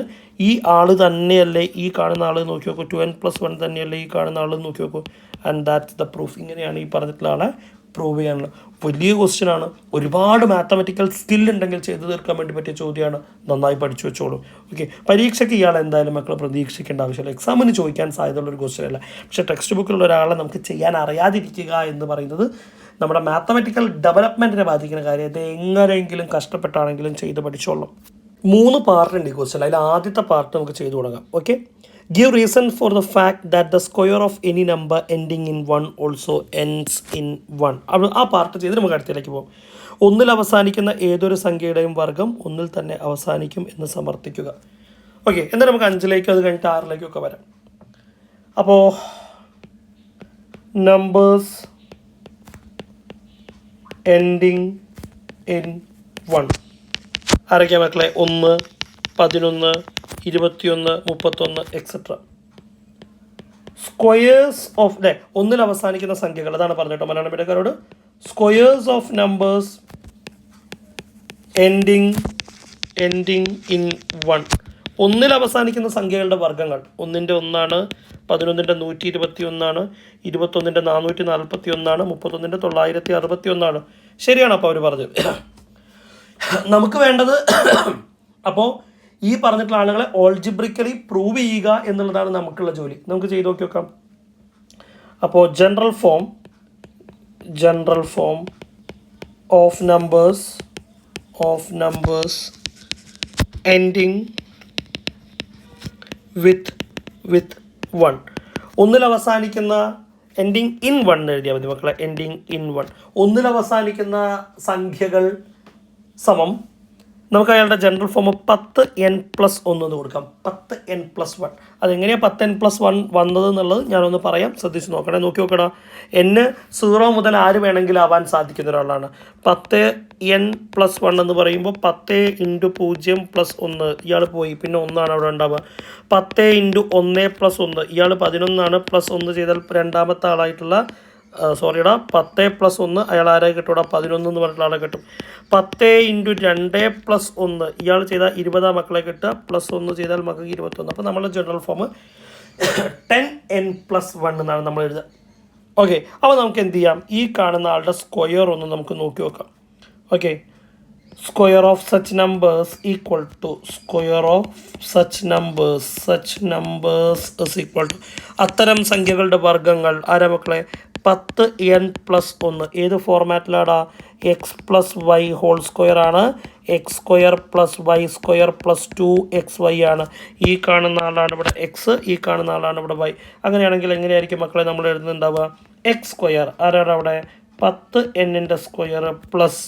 ഈ ആൾ തന്നെയല്ലേ ഈ കാണുന്ന ആൾ നോക്കി നോക്കൂ, 2n+1 തന്നെയല്ലേ ഈ കാണുന്ന ആൾ നോക്കി നോക്കൂ. And that's the proof. ഇങ്ങനെയാണ് ഈ പറഞ്ഞിട്ടുള്ള ആളെ പ്രൂവ് ചെയ്യാനുള്ള. വലിയ ക്വസ്റ്റ്യനാണ്, ഒരുപാട് മാത്തമെറ്റിക്കൽ സ്കിൽ ഉണ്ടെങ്കിൽ ചെയ്തു തീർക്കാൻ വേണ്ടി പറ്റിയ ചോദ്യമാണ്. നന്നായി പഠിച്ചു വെച്ചോളൂ. ഓക്കെ, പരീക്ഷയ്ക്ക് ഇയാൾ എന്തായാലും മക്കൾ പ്രതീക്ഷിക്കേണ്ട ആവശ്യമില്ല. എക്സാമിന് ചോദിക്കാൻ സാധ്യതയുള്ളൊരു ക്വസ്റ്റ്യൻ അല്ല. പക്ഷേ ടെക്സ്റ്റ് ബുക്കിലുള്ള ഒരാളെ നമുക്ക് ചെയ്യാൻ അറിയാതിരിക്കുക എന്ന് പറയുന്നത് നമ്മുടെ മാത്തമെറ്റിക്കൽ ഡെവലപ്മെൻറ്റിനെ ബാധിക്കുന്ന കാര്യം. അത് എങ്ങനെയെങ്കിലും കഷ്ടപ്പെട്ടാണെങ്കിലും ചെയ്ത് പഠിച്ചോളാം. 3 പാർട്ടുണ്ട് ഈ ക്വസ്റ്റ്യൻ. അതിൽ ആദ്യത്തെ പാർട്ട് നമുക്ക് ചെയ്തു തുടങ്ങാം. Okay, give reason for the fact that the square of any number ending in 1 also ends in 1. ആ പാർട്ട് ചെയ്ത് നമുക്ക് അടുത്തേക്ക് പോകും. 1-ൽ അവസാനിക്കുന്ന ഏതൊരു സംഖ്യയുടെയും വർഗ്ഗം 1-ൽ തന്നെ അവസാനിക്കും എന്ന് സമർത്ഥിക്കുക. ഓക്കെ, എന്തായാലും നമുക്ക് 5-ലേക്ക്, അത് കഴിഞ്ഞിട്ട് 6-ലേക്കൊക്കെ വരാം. അപ്പോൾ നമ്പേഴ്സ് എൻഡിങ് ഇൻ 1 ആരൊക്കെയാ മക്കളെ? 1, 11, 21, 31 എക്സെട്ര. സ്ക്വയേഴ്സ് ഓഫ് 1-ൽ അവസാനിക്കുന്ന സംഖ്യകൾ, അതാണ് പറഞ്ഞിട്ടോ മലയാളം മീഡിയക്കാരോട്. Squares of numbers ending in 1. 1-ൽ അവസാനിക്കുന്ന സംഖ്യകളുടെ വർഗ്ഗങ്ങൾ 1-ൻ്റെ 1 ആണ്, 11-ൻ്റെ 121 ആണ്, 21-ൻ്റെ 441 ആണ്, 31-ൻ്റെ 961 ആണ്. ശരിയാണ് അപ്പോൾ അവർ പറഞ്ഞത്. നമുക്ക് വേണ്ടത്, അപ്പോൾ ഈ പറഞ്ഞിട്ടുള്ള ആളുകളെ ഓൾജിബ്രിക്കലി പ്രൂവ് ചെയ്യുക എന്നുള്ളതാണ് നമുക്കുള്ള ജോലി. നമുക്ക് ചെയ്ത് നോക്കി നോക്കാം. അപ്പോൾ general form of numbers ending വിത്ത് 1. ഒന്നിൽ അവസാനിക്കുന്ന എൻഡിങ് ഇൻ 1 എഴുതിയാൽ മതി മക്കളെ. എൻഡിങ് ഇൻ 1, ഒന്നിൽ അവസാനിക്കുന്ന സംഖ്യകൾ സമം നമുക്ക് അയാളുടെ ജനറൽ ഫോം 10n+1 എന്ന് കൊടുക്കാം. 10n+1. അതെങ്ങനെയാണ് 10n+1 വന്നത് എന്നുള്ളത് ഞാനൊന്ന് പറയാം, ശ്രദ്ധിച്ച് നോക്കണേ. നോക്കി നോക്കടാ. n 0 മുതൽ ആര് വേണമെങ്കിലും ആവാൻ സാധിക്കുന്ന ഒരാളാണ്. 10n+1 എന്ന് പറയുമ്പോൾ 10 × 0+1 ഇയാൾ പോയി, പിന്നെ 1 അവിടെ ഉണ്ടാവുക. 10 × 1+1 ഇയാൾ 11 +1 ചെയ്താൽ രണ്ടാമത്തെ ആളായിട്ടുള്ള 10+1 അയാൾ ആരെ കിട്ടും? 11 എന്ന് പറഞ്ഞിട്ടുള്ള ആളെ കിട്ടും. 10 × 2+1 ഇയാൾ ചെയ്താൽ 20 മക്കളെ കിട്ടുക, +1 ചെയ്താൽ മക്കൾക്ക് 21. അപ്പോൾ നമ്മുടെ ജനറൽ ഫോം 10n+1 എന്നാണ് നമ്മൾ എഴുതുക. ഓക്കെ, അപ്പോൾ നമുക്ക് എന്ത് ചെയ്യാം? ഈ കാണുന്ന ആളുടെ സ്ക്വയർ ഒന്ന് നമുക്ക് നോക്കി നോക്കാം. Okay, square of such numbers equal to അത്തരം സംഖ്യകളുടെ വർഗ്ഗങ്ങൾ ആരാ മക്കളെ? 10n+1. ഏത് ഫോർമാറ്റിലാടാ? x+y² ആണ്. x² + y² + 2xy ആണ്. ഈ കാണുന്ന ആളാണ് ഇവിടെ x, ഈ കാണുന്ന ആളാണ് ഇവിടെ y. അങ്ങനെയാണെങ്കിൽ എങ്ങനെയായിരിക്കും മക്കളെ നമ്മൾ എഴുതുന്നുണ്ടാവുക? x² ആരാണ് അവിടെ? 10n² പ്ലസ്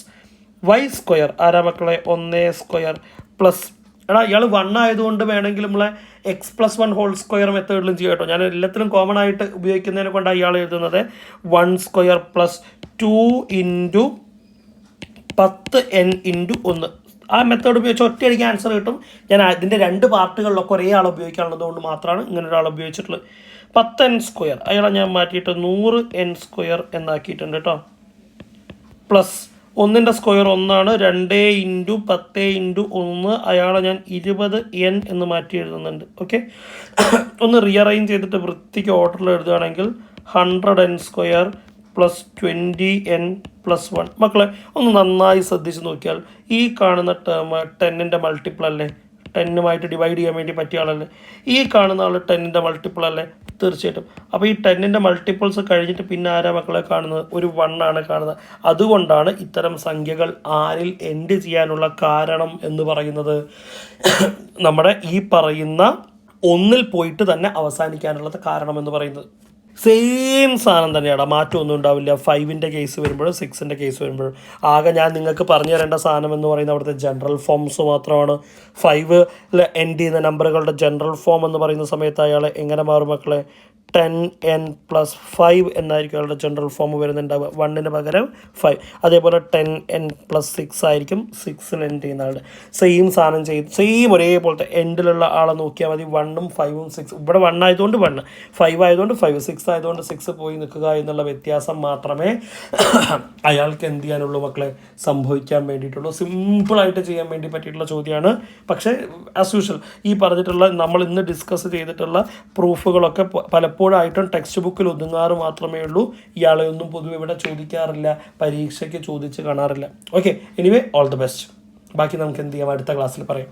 y² ആരാ മക്കളെ? 1² പ്ലസ് എടാ ഇയാൾ 1 ആയതുകൊണ്ട് വേണമെങ്കിൽ നമ്മളെ x+1² മെത്തേഡിലും ചെയ്യാം കേട്ടോ. ഞാൻ എല്ലാത്തിലും കോമൺ ആയിട്ട് ഉപയോഗിക്കുന്നതിനെ കൊണ്ടാണ് ഇയാൾ എഴുതുന്നത് 1² + 2 × 10n × 1. ആ മെത്തേഡ് ഉപയോഗിച്ച് ഒറ്റയടിക്ക് ആൻസർ കിട്ടും. ഞാൻ അതിൻ്റെ 2 പാർട്ടുകളിലൊക്കെ ഒരേ ആൾ ഉപയോഗിക്കാനുള്ളത് കൊണ്ട് മാത്രമാണ് ഇങ്ങനെ ഒരാൾ ഉപയോഗിച്ചിട്ടുള്ളത്. 10n², അയാളെ ഞാൻ മാറ്റിയിട്ട് 100n² എന്നാക്കിയിട്ടുണ്ട് കേട്ടോ. പ്ലസ് 1ൻ്റെ സ്ക്വയർ 1 ആണ്. 2 × 10 × 1 അയാളെ ഞാൻ 20n എന്ന് മാറ്റി എഴുതുന്നുണ്ട്. ഓക്കെ, ഒന്ന് റീഅറേഞ്ച് ചെയ്തിട്ട് വൃത്തിക്ക് ഓർഡറിൽ എഴുതുകയാണെങ്കിൽ 100n² + 20n+1. മക്കളെ ഒന്ന് നന്നായി ശ്രദ്ധിച്ച് നോക്കിയാൽ ഈ കാണുന്ന ടേം 10ൻ്റെ മൾട്ടിപ്പിൾ അല്ലേ? 10-ഉമായിട്ട് ഡിവൈഡ് ചെയ്യാൻ വേണ്ടി പറ്റിയ ആളല്ലേ? ഈ കാണുന്ന ആൾ 10ൻ്റെ മൾട്ടിപ്പിൾ അല്ലേ? തീർച്ചയായിട്ടും. അപ്പോൾ ഈ 10ൻ്റെ മൾട്ടിപ്പിൾസ് കഴിഞ്ഞിട്ട് പിന്നെ ആരാ മക്കളെ കാണുന്നത്? ഒരു 1 ആണ് കാണുന്നത്. അതുകൊണ്ടാണ് ഇത്തരം സംഖ്യകൾ ആരിൽ എൻഡ് ചെയ്യാനുള്ള കാരണം എന്ന് പറയുന്നത് നമ്മുടെ ഈ പറയുന്ന 1ൽ പോയിട്ട് തന്നെ അവസാനിക്കാനുള്ളത് കാരണം എന്ന് പറയുന്നത്. സെയിം സാധനം തന്നെയാണ്, മാറ്റമൊന്നും ഉണ്ടാവില്ല. 5ൻ്റെ കേസ് വരുമ്പോഴും 6ൻ്റെ കേസ് വരുമ്പോഴും ആകെ ഞാൻ നിങ്ങൾക്ക് പറഞ്ഞു തരേണ്ട സാധനം എന്ന് പറയുന്നത് അവിടുത്തെ ജനറൽ ഫോംസ് മാത്രമാണ്. 5ൽ എൻഡ് ചെയ്യുന്ന നമ്പറുകളുടെ ജനറൽ ഫോം എന്ന് പറയുന്ന സമയത്ത് അയാൾ എങ്ങനെ മാറും മക്കളെ? 10n+5 എന്നായിരിക്കും അയാളുടെ ജനറൽ ഫോം വരുന്നുണ്ടാവുക. 1ന് പകരം 5. അതേപോലെ 10n+6 ആയിരിക്കും 6ൽ എൻഡ് ചെയ്യുന്ന ആളുടെ. സെയിം സാധനം ചെയ്ത് സെയിം ഒരേപോലത്തെ എൻഡിലുള്ള ആളെ നോക്കിയാൽ മതി. 1ഉം 5ഉം 6. ഇവിടെ 1 ആയതുകൊണ്ട് 1, 5 ആയതുകൊണ്ട് 5, 6 ആയതുകൊണ്ട് 6 പോയി നിൽക്കുക എന്നുള്ള വ്യത്യാസം മാത്രമേ അയാൾക്ക് എന്ത് ചെയ്യാനുള്ളൂ മക്കളെ? സംഭവിക്കാൻ വേണ്ടിയിട്ടുള്ളൂ. സിമ്പിളായിട്ട് ചെയ്യാൻ വേണ്ടി പറ്റിയിട്ടുള്ള ചോദ്യമാണ്. പക്ഷേ ആസ് യൂഷ്വൽ ഈ പറഞ്ഞിട്ടുള്ള നമ്മൾ ഇന്ന് ഡിസ്കസ് ചെയ്തിട്ടുള്ള പ്രൂഫുകളൊക്കെ പലപ്പോഴായിട്ടും ടെക്സ്റ്റ് ബുക്കിൽ ഒതുങ്ങാറ് മാത്രമേ ഉള്ളൂ. ഇയാളെ ഒന്നും പൊതുവെ ഇവിടെ ചോദിക്കാറില്ല, പരീക്ഷയ്ക്ക് ചോദിച്ച് കാണാറില്ല. Okay, anyway all the best. ബാക്കി നമുക്ക് എന്ത് ചെയ്യാം? അടുത്ത ക്ലാസ്സിൽ പറയാം.